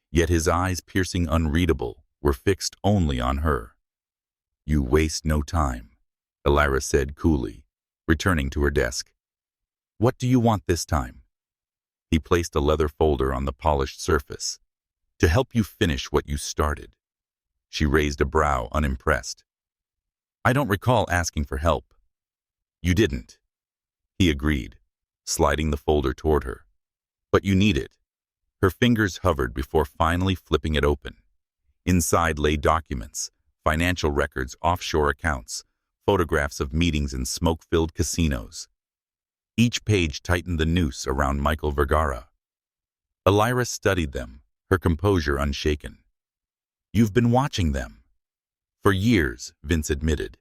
Yet his eyes, piercing unreadable, were fixed only on her. "You waste no time," Elira said coolly, returning to her desk. "What do you want this time?" He placed a leather folder on the polished surface. "To help you finish what you started." She raised a brow, unimpressed. "I don't recall asking for help." "You didn't," he agreed, sliding the folder toward her. "But you need it." Her fingers hovered before finally flipping it open. Inside lay documents, financial records, offshore accounts, photographs of meetings in smoke-filled casinos. Each page tightened the noose around Michael Vergara. Elira studied them, her composure unshaken. "You've been watching them." "For years," Vince admitted.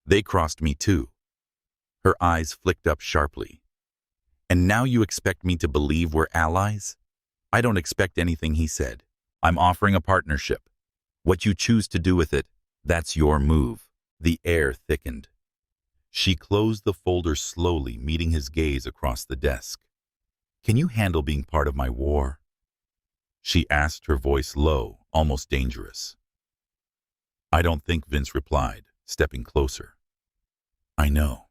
"They crossed me too." Her eyes flicked up sharply. "And now you expect me to believe we're allies?" "I don't expect anything," he said. "I'm offering a partnership. What you choose to do with it, that's your move." The air thickened. She closed the folder slowly, meeting his gaze across the desk. "Can you handle being part of my war?" She asked, her voice low, almost dangerous. "I don't think," Vince replied, stepping closer. "I know."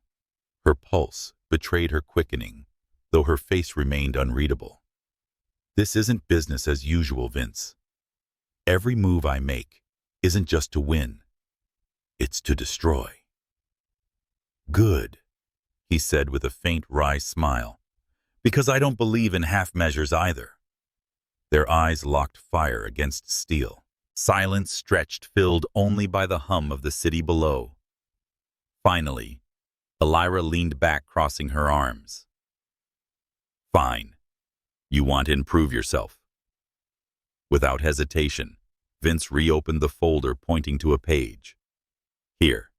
Her pulse betrayed her quickening, though her face remained unreadable. "This isn't business as usual, Vince. Every move I make isn't just to win. It's to destroy." "Good," he said with a faint, wry smile, "because I don't believe in half measures either." Their eyes locked, fire against steel. Silence stretched, filled only by the hum of the city below. Finally, Elira leaned back, crossing her arms. "Fine. You want to improve yourself." Without hesitation, Vince reopened the folder, pointing to a page. "Here.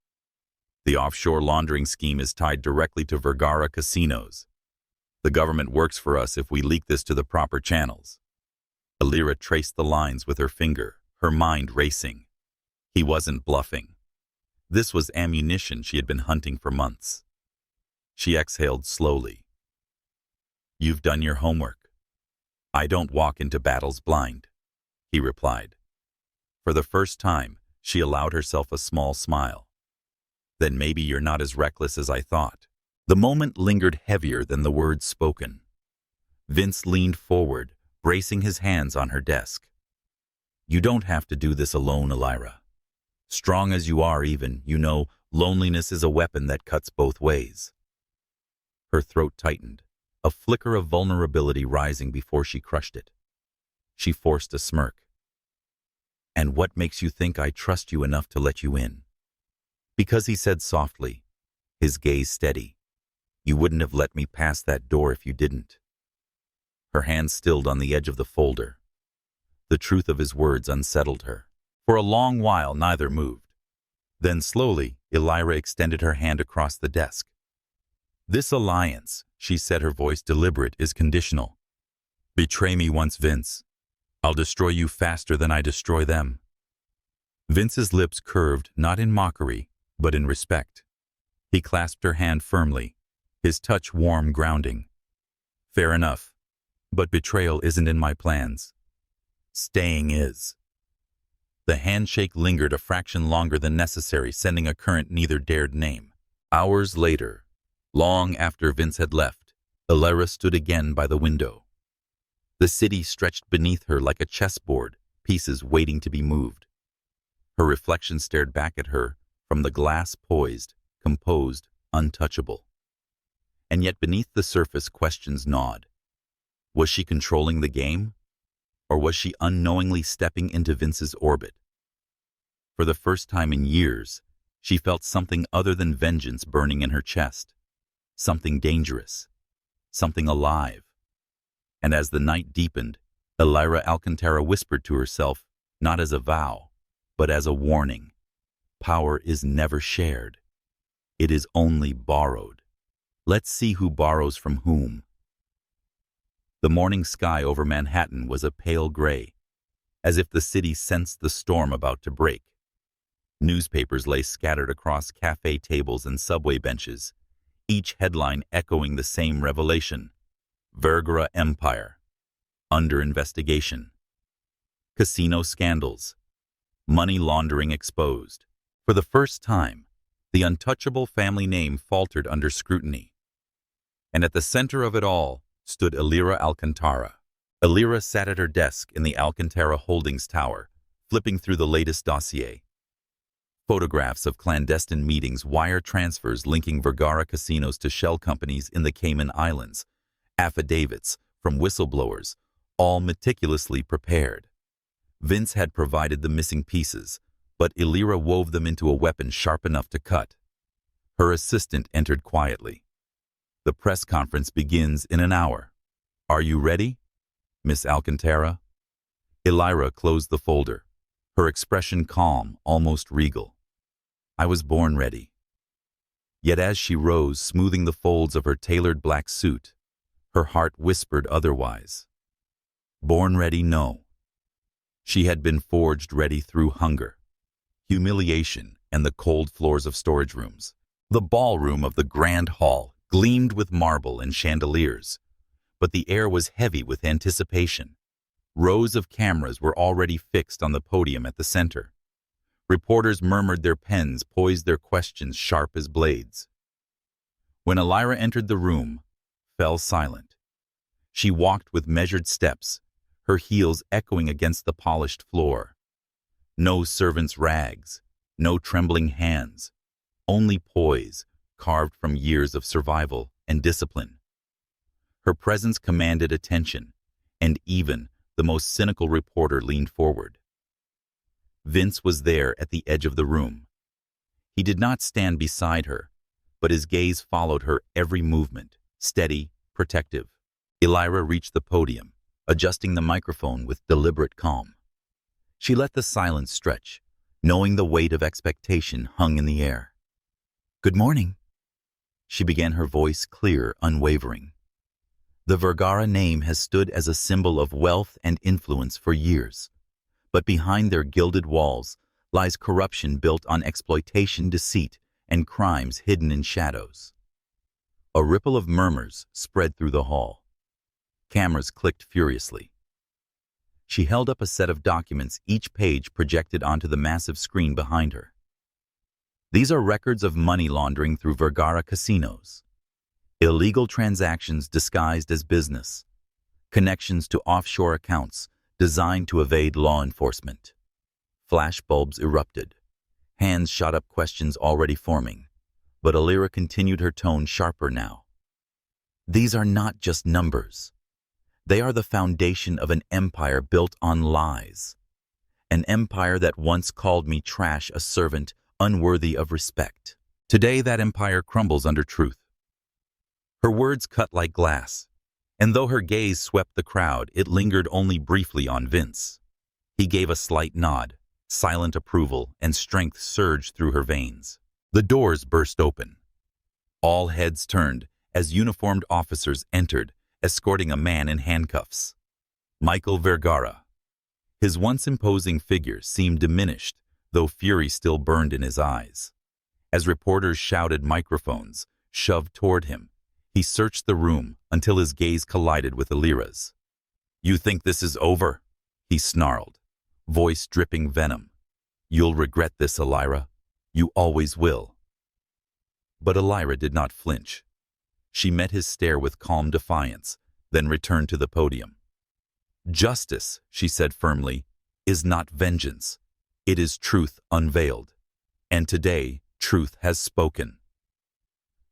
The offshore laundering scheme is tied directly to Vergara casinos. The government works for us if we leak this to the proper channels." Elira traced the lines with her finger, her mind racing. He wasn't bluffing. This was ammunition she had been hunting for months. She exhaled slowly. "You've done your homework." "I don't walk into battles blind," he replied. For the first time, she allowed herself a small smile. "Then maybe you're not as reckless as I thought." The moment lingered heavier than the words spoken. Vince leaned forward, bracing his hands on her desk. "You don't have to do this alone, Elira. Strong as you are even, you know, loneliness is a weapon that cuts both ways." Her throat tightened, a flicker of vulnerability rising before she crushed it. She forced a smirk. "And what makes you think I trust you enough to let you in?" "Because," he said softly, his gaze steady, "you wouldn't have let me pass that door if you didn't." Her hand stilled on the edge of the folder. The truth of his words unsettled her. For a long while, neither moved. Then slowly, Elira extended her hand across the desk. "This alliance," she said, her voice deliberate, "is conditional. Betray me once, Vince. I'll destroy you faster than I destroy them." Vince's lips curved not in mockery, but in respect. He clasped her hand firmly, his touch warm, grounding. Fair enough, but betrayal isn't in my plans. Staying is. The handshake lingered a fraction longer than necessary, sending a current neither dared name. Hours later, long after Vince had left, Elira stood again by the window. The city stretched beneath her like a chessboard, pieces waiting to be moved. Her reflection stared back at her from the glass, poised, composed, untouchable. And yet beneath the surface questions gnawed. Was she controlling the game? Or was she unknowingly stepping into Vince's orbit? For the first time in years, she felt something other than vengeance burning in her chest. Something dangerous. Something alive. And as the night deepened, Elira Alcantara whispered to herself, not as a vow, but as a warning. Power is never shared. It is only borrowed. Let's see who borrows from whom. The morning sky over Manhattan was a pale gray, as if the city sensed the storm about to break. Newspapers lay scattered across cafe tables and subway benches, each headline echoing the same revelation. Vergara Empire. Under investigation. Casino scandals. Money laundering exposed. For the first time, the untouchable family name faltered under scrutiny. And at the center of it all stood Elira Alcantara. Elira sat at her desk in the Alcantara Holdings Tower, flipping through the latest dossier. Photographs of clandestine meetings, wire transfers linking Vergara casinos to shell companies in the Cayman Islands, affidavits from whistleblowers, all meticulously prepared. Vince had provided the missing pieces, but Elira wove them into a weapon sharp enough to cut. Her assistant entered quietly. The press conference begins in an hour. Are you ready, Miss Alcantara? Elira closed the folder, her expression calm, almost regal. I was born ready. Yet as she rose, smoothing the folds of her tailored black suit, her heart whispered otherwise. Born ready, no. She had been forged ready through hunger, humiliation, and the cold floors of storage rooms. The ballroom of the grand hall gleamed with marble and chandeliers, but the air was heavy with anticipation. Rows of cameras were already fixed on the podium at the center. Reporters murmured their pens, poised their questions sharp as blades. When Elira entered the room, fell silent. She walked with measured steps, her heels echoing against the polished floor. No servant's rags, no trembling hands, only poise, carved from years of survival and discipline. Her presence commanded attention, and even the most cynical reporter leaned forward. Vince was there at the edge of the room. He did not stand beside her, but his gaze followed her every movement, steady, protective. Elira reached the podium, adjusting the microphone with deliberate calm. She let the silence stretch, knowing the weight of expectation hung in the air. Good morning, she began, her voice clear, unwavering. The Vergara name has stood as a symbol of wealth and influence for years, but behind their gilded walls lies corruption built on exploitation, deceit, and crimes hidden in shadows. A ripple of murmurs spread through the hall. Cameras clicked furiously. She held up a set of documents, each page projected onto the massive screen behind her. These are records of money laundering through Vergara casinos. Illegal transactions disguised as business. Connections to offshore accounts designed to evade law enforcement. Flashbulbs erupted. Hands shot up, questions already forming. But Elira continued, her tone sharper now. These are not just numbers. They are the foundation of an empire built on lies. An empire that once called me trash, a servant unworthy of respect. Today that empire crumbles under truth. Her words cut like glass, and though her gaze swept the crowd, it lingered only briefly on Vince. He gave a slight nod, silent approval, and strength surged through her veins. The doors burst open. All heads turned as uniformed officers entered, escorting a man in handcuffs. Michael Vergara. His once imposing figure seemed diminished, though fury still burned in his eyes. As reporters shouted, microphones shoved toward him, he searched the room until his gaze collided with Elira's. "You think this is over?" he snarled, voice dripping venom. "You'll regret this, Elira. You always will." But Elira did not flinch. She met his stare with calm defiance, then returned to the podium. "Justice," she said firmly, "is not vengeance. It is truth unveiled. And today, truth has spoken."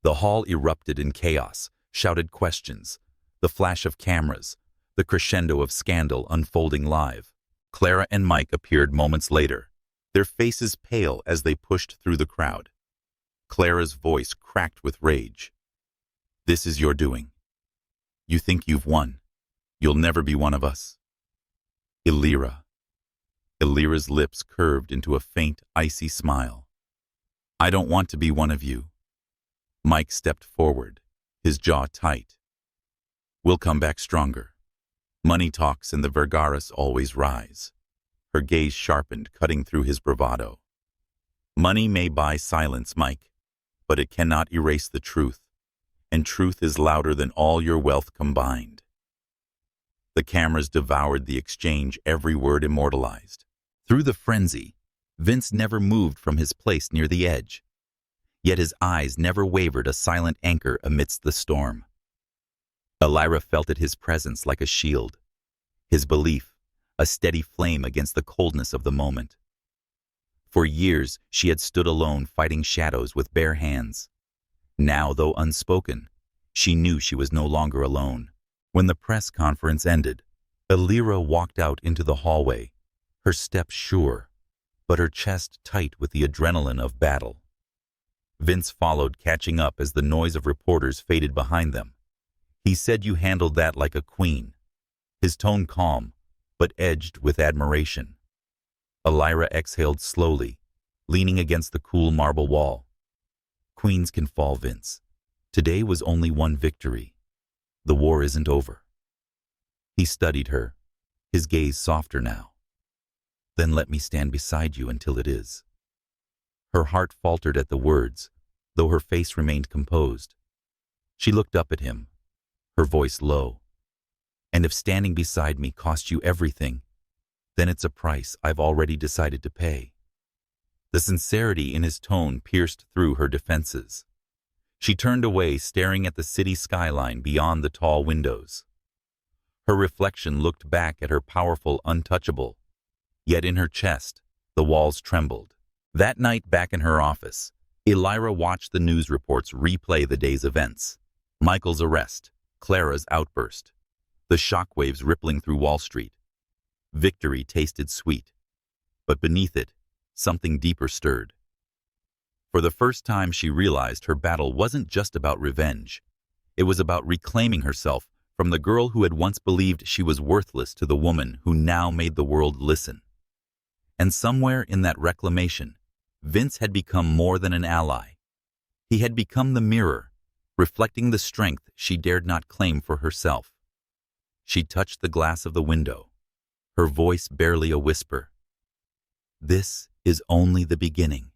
The hall erupted in chaos, shouted questions, the flash of cameras, the crescendo of scandal unfolding live. Clara and Mike appeared moments later, their faces pale as they pushed through the crowd. Clara's voice cracked with rage. "This is your doing. You think you've won. You'll never be one of us." Elira. Elira's lips curved into a faint, icy smile. "I don't want to be one of you." Mike stepped forward, his jaw tight. "We'll come back stronger. Money talks and the Vergaras always rise." Her gaze sharpened, cutting through his bravado. "Money may buy silence, Mike, but it cannot erase the truth, and truth is louder than all your wealth combined." The cameras devoured the exchange, every word immortalized. Through the frenzy, Vince never moved from his place near the edge. Yet his eyes never wavered, a silent anchor amidst the storm. Elira felt at his presence like a shield, his belief, a steady flame against the coldness of the moment. For years, she had stood alone, fighting shadows with bare hands. Now, though unspoken, she knew she was no longer alone. When the press conference ended, Elira walked out into the hallway, her step sure, but her chest tight with the adrenaline of battle. Vince followed, catching up as the noise of reporters faded behind them. "He said you handled that like a queen." His tone calm, but edged with admiration. Elira exhaled slowly, leaning against the cool marble wall. "Queens can fall, Vince. Today was only one victory. The war isn't over." He studied her, his gaze softer now. "Then let me stand beside you until it is." Her heart faltered at the words, though her face remained composed. She looked up at him, her voice low. "And if standing beside me costs you everything, then it's a price I've already decided to pay." The sincerity in his tone pierced through her defenses. She turned away, staring at the city skyline beyond the tall windows. Her reflection looked back at her powerful, untouchable, yet in her chest, the walls trembled. That night, back in her office, Elira watched the news reports replay the day's events. Michael's arrest, Clara's outburst, the shockwaves rippling through Wall Street. Victory tasted sweet, but beneath it, something deeper stirred. For the first time, she realized her battle wasn't just about revenge. It was about reclaiming herself from the girl who had once believed she was worthless to the woman who now made the world listen. And somewhere in that reclamation, Vince had become more than an ally. He had become the mirror, reflecting the strength she dared not claim for herself. She touched the glass of the window, her voice barely a whisper. "This is only the beginning."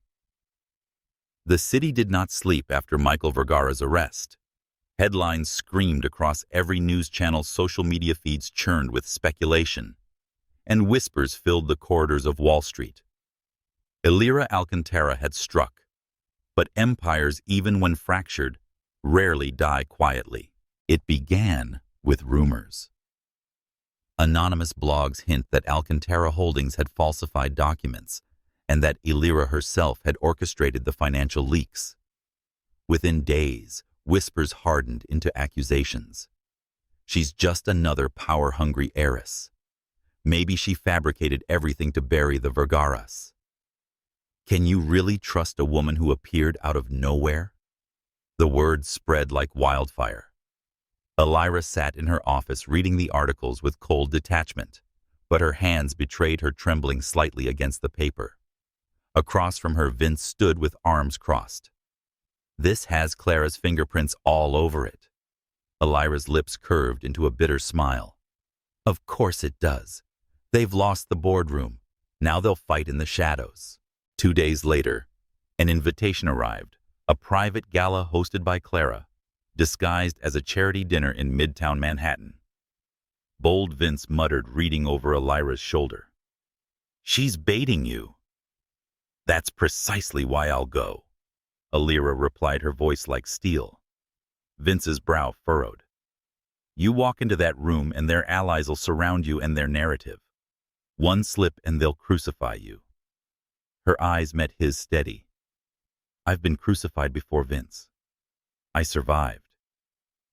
The city did not sleep after Michael Vergara's arrest. Headlines screamed across every news channel, social media feeds churned with speculation, and whispers filled the corridors of Wall Street. Elira Alcantara had struck, but empires, even when fractured, rarely die quietly. It began with rumors. Anonymous blogs hint that Alcantara Holdings had falsified documents and that Elira herself had orchestrated the financial leaks. Within days, whispers hardened into accusations. She's just another power-hungry heiress. Maybe she fabricated everything to bury the Vergaras. Can you really trust a woman who appeared out of nowhere? The word spread like wildfire. Elira sat in her office reading the articles with cold detachment, but her hands betrayed her, trembling slightly against the paper. Across from her, Vince stood with arms crossed. "This has Clara's fingerprints all over it." Elira's lips curved into a bitter smile. "Of course it does. They've lost the boardroom. Now they'll fight in the shadows." 2 days later, an invitation arrived, a private gala hosted by Clara, disguised as a charity dinner in Midtown Manhattan. Bold Vince muttered, reading over Elira's shoulder. "She's baiting you." "That's precisely why I'll go," Elira replied, her voice like steel. Vince's brow furrowed. "You walk into that room and their allies will surround you and their narrative. One slip and they'll crucify you." Her eyes met his steady. "I've been crucified before, Vince. I survived.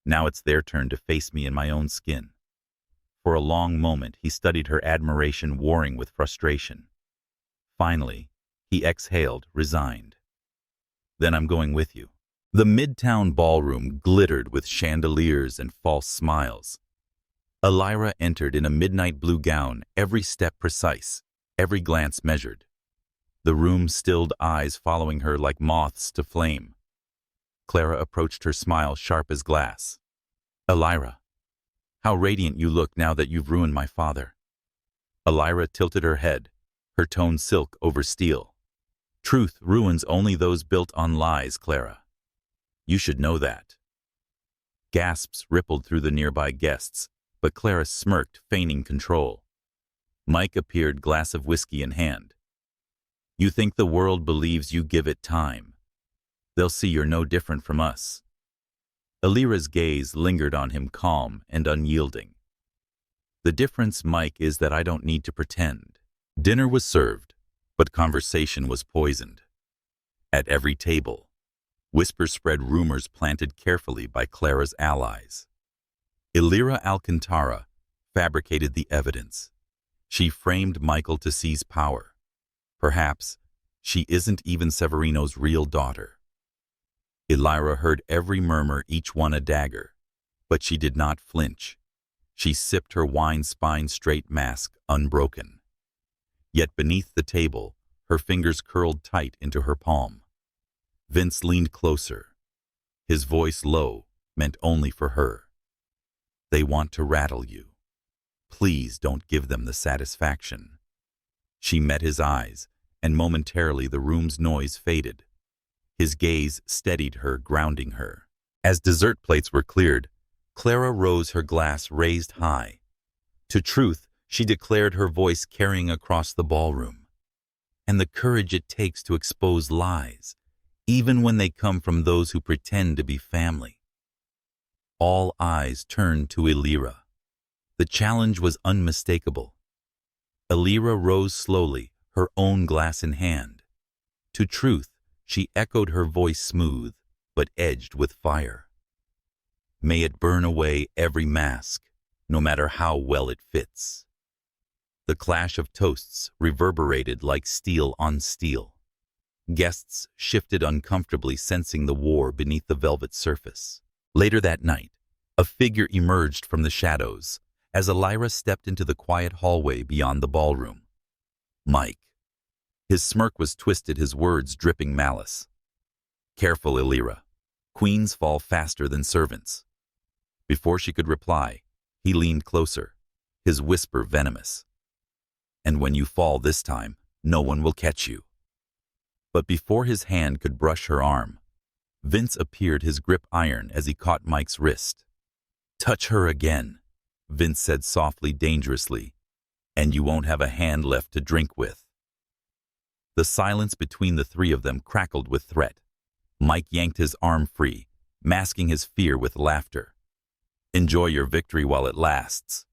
Now it's their turn to face me in my own skin." For a long moment, he studied her, admiration warring with frustration. Finally, he exhaled, resigned. "Then I'm going with you." The Midtown ballroom glittered with chandeliers and false smiles. Elira entered in a midnight blue gown, every step precise, every glance measured. The room stilled, eyes following her like moths to flame. Clara approached her, smile sharp as glass. "Elira, how radiant you look now that you've ruined my father." Elira tilted her head, her tone silk over steel. "Truth ruins only those built on lies, Clara. You should know that." Gasps rippled through the nearby guests, but Clara smirked, feigning control. Mike appeared, glass of whiskey in hand. "You think the world believes you give it time. They'll see you're no different from us." Elira's gaze lingered on him, calm and unyielding. "The difference, Mike, is that I don't need to pretend." Dinner was served, but conversation was poisoned. At every table, whispers spread, rumors planted carefully by Clara's allies. Elira Alcantara fabricated the evidence. She framed Michael to seize power. Perhaps she isn't even Severino's real daughter. Elira heard every murmur, each one a dagger, but she did not flinch. She sipped her wine, spine straight, mask unbroken. Yet beneath the table, her fingers curled tight into her palm. Vince leaned closer, his voice low, meant only for her. "They want to rattle you. Please don't give them the satisfaction." She met his eyes, and momentarily the room's noise faded. His gaze steadied her, grounding her. As dessert plates were cleared, Clara rose, her glass raised high. To truth, she declared, her voice carrying across the ballroom. And the courage it takes to expose lies, even when they come from those who pretend to be family. All eyes turned to Elira. The challenge was unmistakable. Elira rose slowly, her own glass in hand. To truth, she echoed, her voice smooth, but edged with fire. "May it burn away every mask, no matter how well it fits." The clash of toasts reverberated like steel on steel. Guests shifted uncomfortably, sensing the war beneath the velvet surface. Later that night, a figure emerged from the shadows as Elira stepped into the quiet hallway beyond the ballroom. Mike. His smirk was twisted, his words dripping malice. "Careful, Elira. Queens fall faster than servants." Before she could reply, he leaned closer, his whisper venomous. "And when you fall this time, no one will catch you." But before his hand could brush her arm, Vince appeared, his grip iron as he caught Mike's wrist. "Touch her again," Vince said softly, dangerously, "and you won't have a hand left to drink with." The silence between the three of them crackled with threat. Mike yanked his arm free, masking his fear with laughter. "Enjoy your victory while it lasts."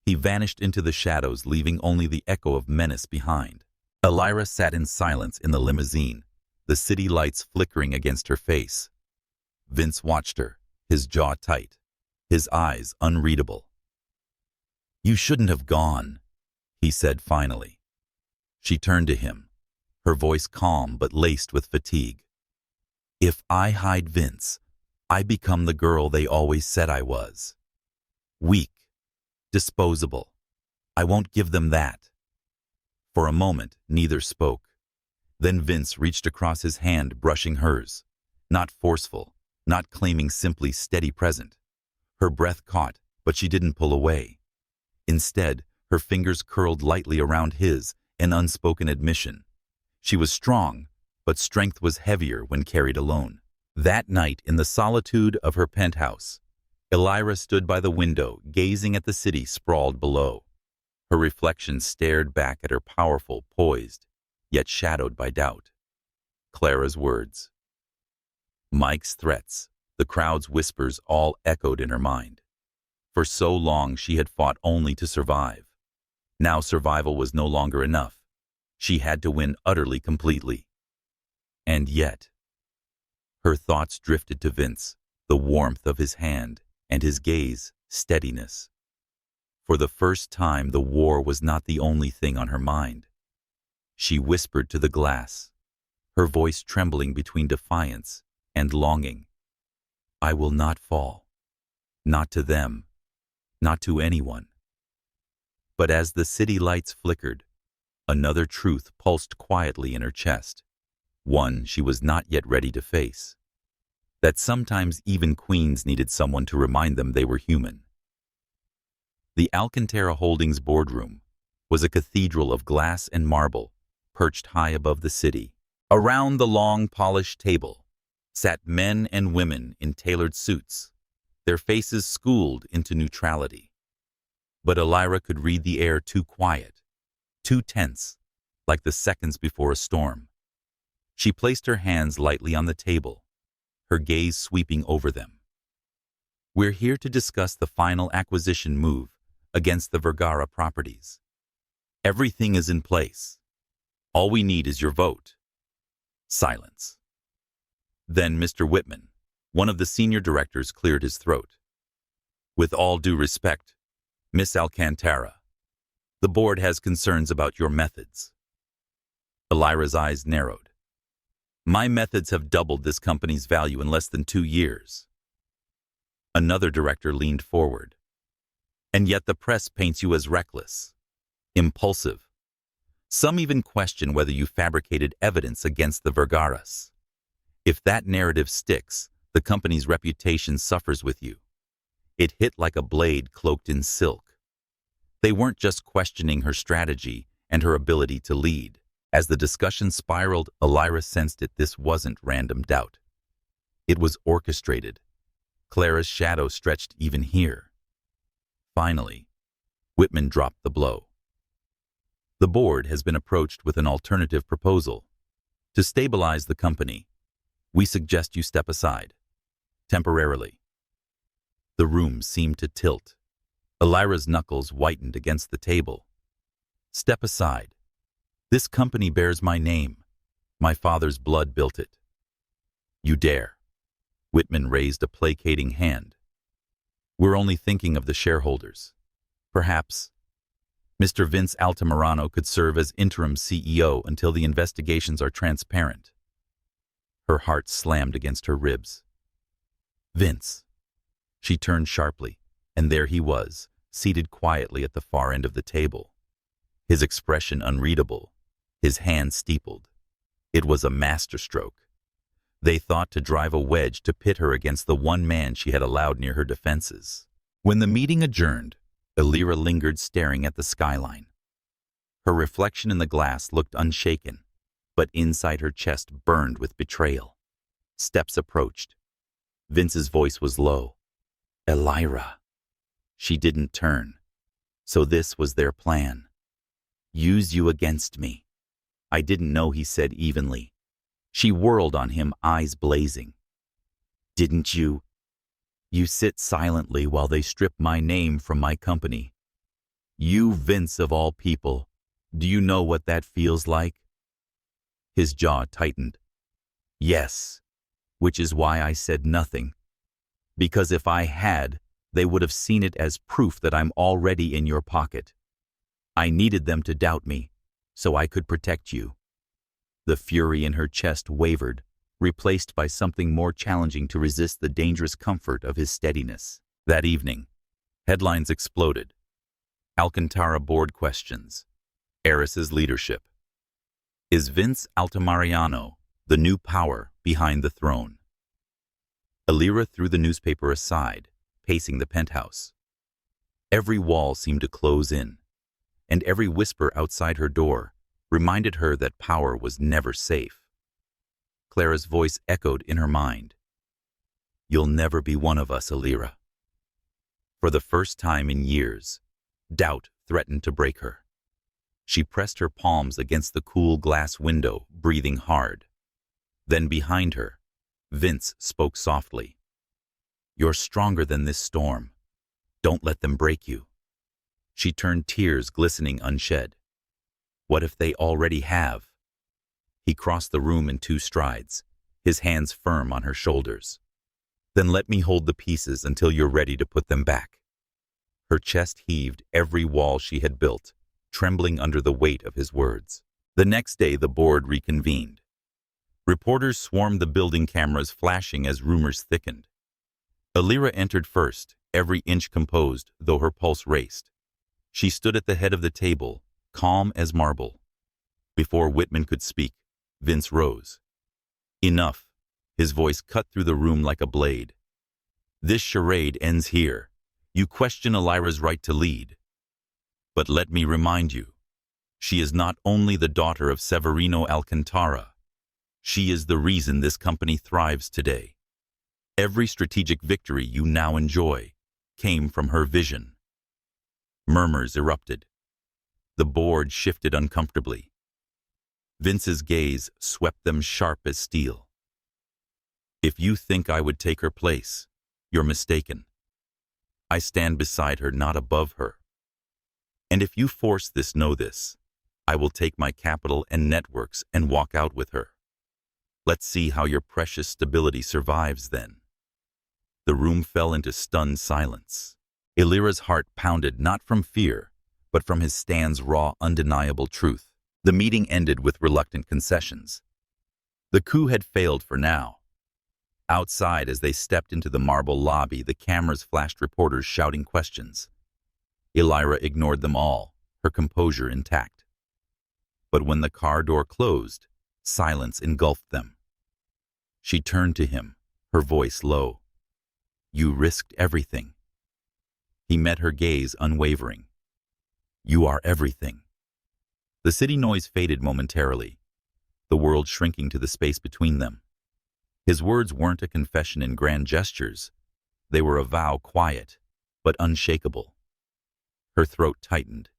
He vanished into the shadows, leaving only the echo of menace behind. Elira sat in silence in the limousine, the city lights flickering against her face. Vince watched her, his jaw tight, his eyes unreadable. "You shouldn't have gone," he said finally. She turned to him, her voice calm but laced with fatigue. "If I hide Vince, I become the girl they always said I was. Weak, disposable. I won't give them that." For a moment, neither spoke. Then Vince reached across, his hand brushing hers. Not forceful, not claiming, simply steady, present. Her breath caught, but she didn't pull away. Instead, her fingers curled lightly around his, an unspoken admission. She was strong, but strength was heavier when carried alone. That night, in the solitude of her penthouse, Elira stood by the window, gazing at the city sprawled below. Her reflection stared back at her powerful, poised, yet shadowed by doubt. Clara's words, Mike's threats, the crowd's whispers all echoed in her mind. For so long she had fought only to survive. Now survival was no longer enough. She had to win utterly, completely. And yet, her thoughts drifted to Vince, the warmth of his hand, and his gaze, steadiness. For the first time, the war was not the only thing on her mind. She whispered to the glass, her voice trembling between defiance and longing. I will not fall. Not to them. Not to anyone. But as the city lights flickered, another truth pulsed quietly in her chest, one she was not yet ready to face. That sometimes even queens needed someone to remind them they were human. The Alcantara Holdings boardroom was a cathedral of glass and marble, perched high above the city. Around the long, polished table sat men and women in tailored suits, their faces schooled into neutrality. But Elira could read the air too quiet, too tense, like the seconds before a storm. She placed her hands lightly on the table, her gaze sweeping over them. We're here to discuss the final acquisition move against the Vergara properties. Everything is in place. All we need is your vote. Silence. Then Mr. Whitman, one of the senior directors, cleared his throat. With all due respect, Miss Alcantara, the board has concerns about your methods. Elira's eyes narrowed. My methods have doubled this company's value in less than 2 years. Another director leaned forward. And yet the press paints you as reckless, impulsive. Some even question whether you fabricated evidence against the Vergaras. If that narrative sticks, the company's reputation suffers with you. It hit like a blade cloaked in silk. They weren't just questioning her strategy and her ability to lead. As the discussion spiraled, Elira sensed this wasn't random doubt. It was orchestrated. Clara's shadow stretched even here. Finally, Whitman dropped the blow. The board has been approached with an alternative proposal. To stabilize the company, we suggest you step aside, temporarily. The room seemed to tilt. Elira's knuckles whitened against the table. Step aside. This company bears my name. My father's blood built it. You dare. Whitman raised a placating hand. We're only thinking of the shareholders. Perhaps Mr. Vince Altamirano could serve as interim CEO until the investigations are transparent. Her heart slammed against her ribs. Vince. She turned sharply, and there he was, seated quietly at the far end of the table. His expression unreadable, his hand steepled. It was a masterstroke. They thought to drive a wedge to pit her against the one man she had allowed near her defenses. When the meeting adjourned, Elira lingered staring at the skyline. Her reflection in the glass looked unshaken, but inside her chest burned with betrayal. Steps approached. Vince's voice was low. Elira. She didn't turn. So this was their plan. Use you against me. I didn't know, he said evenly. She whirled on him, eyes blazing. Didn't you? You sit silently while they strip my name from my company. You, Vince of all people, do you know what that feels like? His jaw tightened. Yes, which is why I said nothing. Because if I had, they would have seen it as proof that I'm already in your pocket. I needed them to doubt me, so I could protect you. The fury in her chest wavered, replaced by something more challenging to resist the dangerous comfort of his steadiness. That evening, headlines exploded. Alcantara board questions. Heiress's leadership. Is Vince Altamirano the new power behind the throne? Elira threw the newspaper aside, pacing the penthouse. Every wall seemed to close in, and every whisper outside her door reminded her that power was never safe. Clara's voice echoed in her mind. "You'll never be one of us, Elira." For the first time in years, doubt threatened to break her. She pressed her palms against the cool glass window, breathing hard. Then behind her, Vince spoke softly. "You're stronger than this storm. Don't let them break you." She turned, tears glistening unshed. What if they already have? He crossed the room in 2 strides, his hands firm on her shoulders. "Then let me hold the pieces until you're ready to put them back." Her chest heaved, every wall she had built, trembling under the weight of his words. The next day, the board reconvened. Reporters swarmed the building, cameras flashing as rumors thickened. Elira entered first, every inch composed, though her pulse raced. She stood at the head of the table, calm as marble. Before Whitman could speak, Vince rose. "Enough." His voice cut through the room like a blade. "This charade ends here. You question Elira's right to lead. But let me remind you, she is not only the daughter of Severino Alcantara. She is the reason this company thrives today. Every strategic victory you now enjoy came from her vision." Murmurs erupted. The board shifted uncomfortably. Vince's gaze swept them sharp as steel. "If you think I would take her place, you're mistaken. I stand beside her, not above her. And if you force this, know this. I will take my capital and networks and walk out with her. Let's see how your precious stability survives then." The room fell into stunned silence. Elira's heart pounded, not from fear, but from his stand's raw, undeniable truth. The meeting ended with reluctant concessions. The coup had failed for now. Outside, as they stepped into the marble lobby, the cameras flashed reporters shouting questions. Elira ignored them all, her composure intact. But when the car door closed, silence engulfed them. She turned to him, her voice low. "You risked everything." He met her gaze, unwavering. "You are everything." The city noise faded momentarily, the world shrinking to the space between them. His words weren't a confession in grand gestures. They were a vow, quiet, but unshakable. Her throat tightened.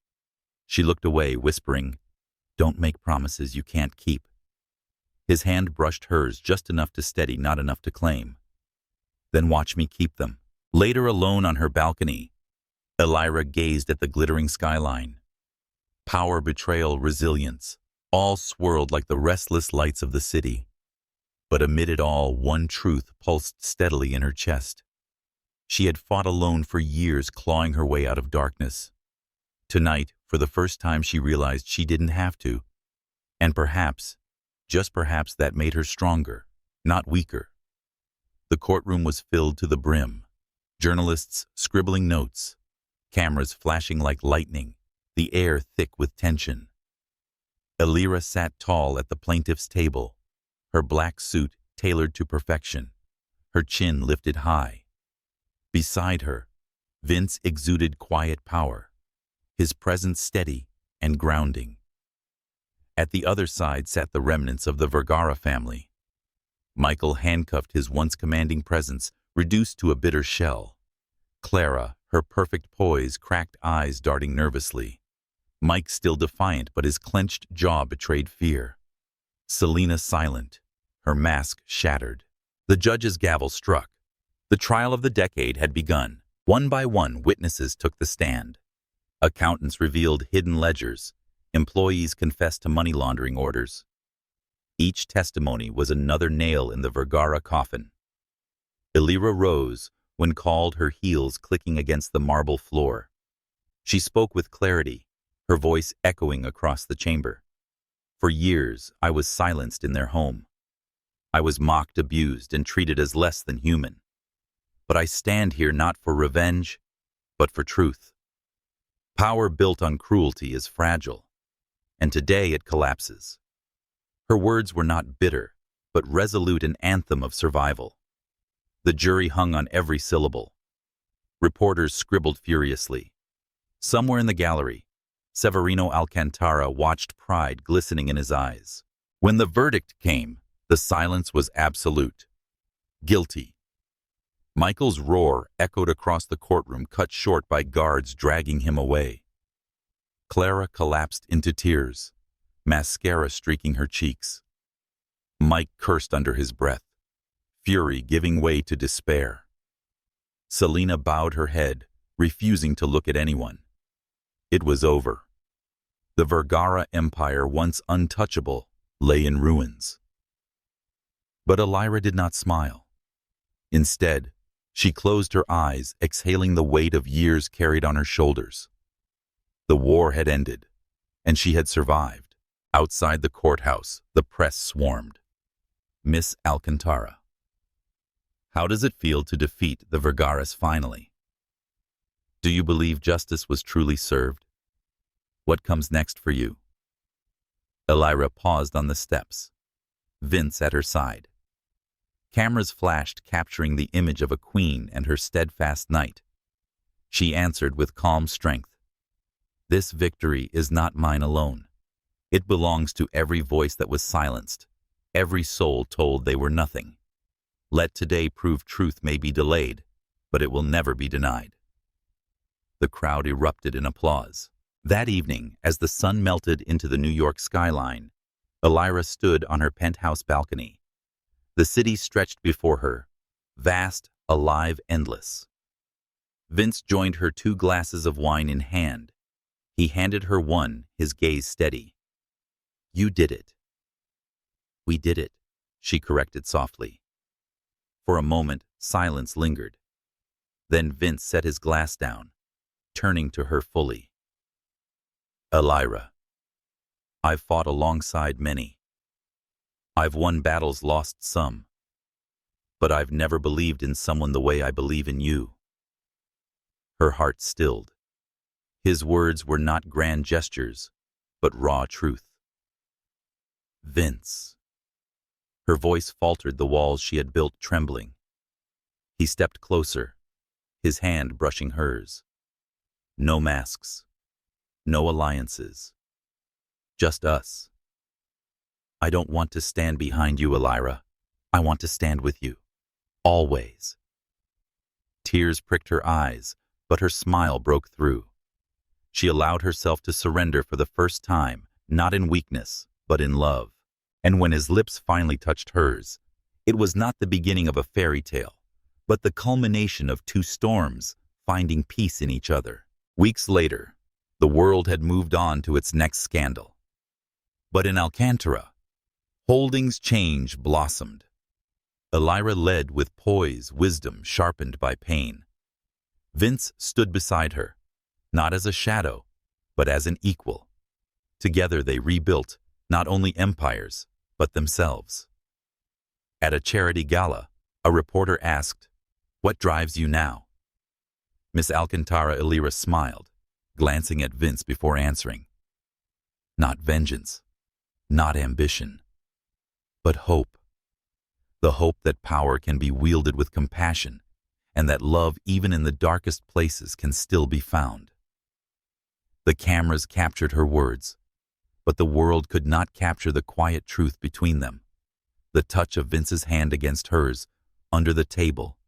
She looked away, whispering, "Don't make promises you can't keep." His hand brushed hers, just enough to steady, not enough to claim. "Then watch me keep them." Later, alone on her balcony, Elira gazed at the glittering skyline. Power, betrayal, resilience, all swirled like the restless lights of the city. But amid it all, one truth pulsed steadily in her chest. She had fought alone for years, clawing her way out of darkness. Tonight, for the first time, she realized she didn't have to. And perhaps, just perhaps, that made her stronger, not weaker. The courtroom was filled to the brim. Journalists scribbling notes, cameras flashing like lightning, the air thick with tension. Elira sat tall at the plaintiff's table, her black suit tailored to perfection, her chin lifted high. Beside her, Vince exuded quiet power, his presence steady and grounding. At the other side sat the remnants of the Vergara family. Michael, handcuffed, his once commanding presence reduced to a bitter shell. Clara, her perfect poise, cracked eyes darting nervously. Mike still defiant, but his clenched jaw betrayed fear. Selena silent, her mask shattered. The judge's gavel struck. The trial of the decade had begun. One by one, witnesses took the stand. Accountants revealed hidden ledgers. Employees confessed to money laundering orders. Each testimony was another nail in the Vergara coffin. Elira rose when called, her heels clicking against the marble floor. She spoke with clarity, her voice echoing across the chamber. "For years, I was silenced in their home. I was mocked, abused, and treated as less than human. But I stand here not for revenge, but for truth. Power built on cruelty is fragile, and today it collapses." Her words were not bitter, but resolute, an anthem of survival. The jury hung on every syllable. Reporters scribbled furiously. Somewhere in the gallery, Severino Alcantara watched pride glistening in his eyes. When the verdict came, the silence was absolute. Guilty. Michael's roar echoed across the courtroom, cut short by guards dragging him away. Clara collapsed into tears, mascara streaking her cheeks. Mike cursed under his breath, fury giving way to despair. Selena bowed her head, refusing to look at anyone. It was over. The Vergara empire, once untouchable, lay in ruins. But Elira did not smile. Instead, she closed her eyes, exhaling the weight of years carried on her shoulders. The war had ended, and she had survived. Outside the courthouse, the press swarmed. Miss Alcantara. How does it feel to defeat the Vergaras finally? Do you believe justice was truly served? What comes next for you? Elira paused on the steps, Vince at her side. Cameras flashed, capturing the image of a queen and her steadfast knight. She answered with calm strength. This victory is not mine alone. It belongs to every voice that was silenced, every soul told they were nothing. Let today prove truth may be delayed, but it will never be denied. The crowd erupted in applause. That evening, as the sun melted into the New York skyline, Elira stood on her penthouse balcony. The city stretched before her, vast, alive, endless. Vince joined her, 2 glasses of wine in hand. He handed her one, his gaze steady. You did it. We did it, she corrected softly. For a moment, silence lingered. Then Vince set his glass down, turning to her fully. Elira, I've fought alongside many. I've won battles, lost some. But I've never believed in someone the way I believe in you. Her heart stilled. His words were not grand gestures, but raw truth. Vince. Her voice faltered, the walls she had built trembling. He stepped closer, his hand brushing hers. No masks, no alliances, just us. I don't want to stand behind you, Elira. I want to stand with you, always. Tears pricked her eyes, but her smile broke through. She allowed herself to surrender for the first time, not in weakness, but in love. And when his lips finally touched hers, it was not the beginning of a fairy tale, but the culmination of 2 storms finding peace in each other. Weeks later, the world had moved on to its next scandal. But in Alcantara, Holdings' change blossomed. Elira led with poise, wisdom sharpened by pain. Vince stood beside her, not as a shadow, but as an equal. Together they rebuilt not only empires, but themselves. At a charity gala, a reporter asked, "What drives you now?" Miss Alcantara Elira smiled, glancing at Vince before answering. Not vengeance, not ambition, but hope. The hope that power can be wielded with compassion, and that love, even in the darkest places, can still be found. The cameras captured her words, but the world could not capture the quiet truth between them. The touch of Vince's hand against hers, under the table,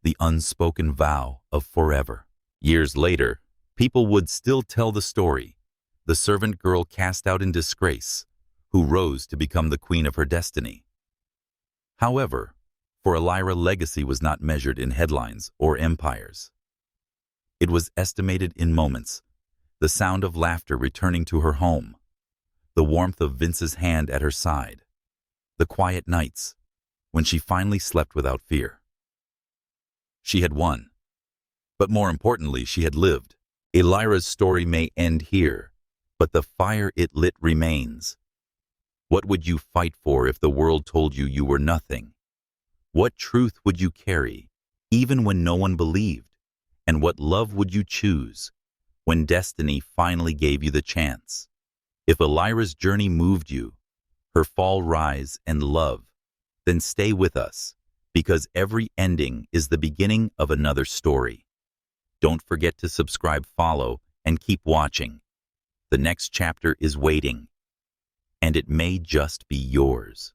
the unspoken vow of forever. Years later, people would still tell the story, the servant girl cast out in disgrace, who rose to become the queen of her destiny. However, for Elira, legacy was not measured in headlines or empires. It was estimated in moments, the sound of laughter returning to her home, the warmth of Vince's hand at her side, the quiet nights when she finally slept without fear. She had won, but more importantly, she had lived. Elira's story may end here, but the fire it lit remains. What would you fight for if the world told you you were nothing? What truth would you carry, even when no one believed? And what love would you choose when destiny finally gave you the chance? If Elira's journey moved you, her fall, rise, and love, then stay with us, because every ending is the beginning of another story. Don't forget to subscribe, follow, and keep watching. The next chapter is waiting, and it may just be yours.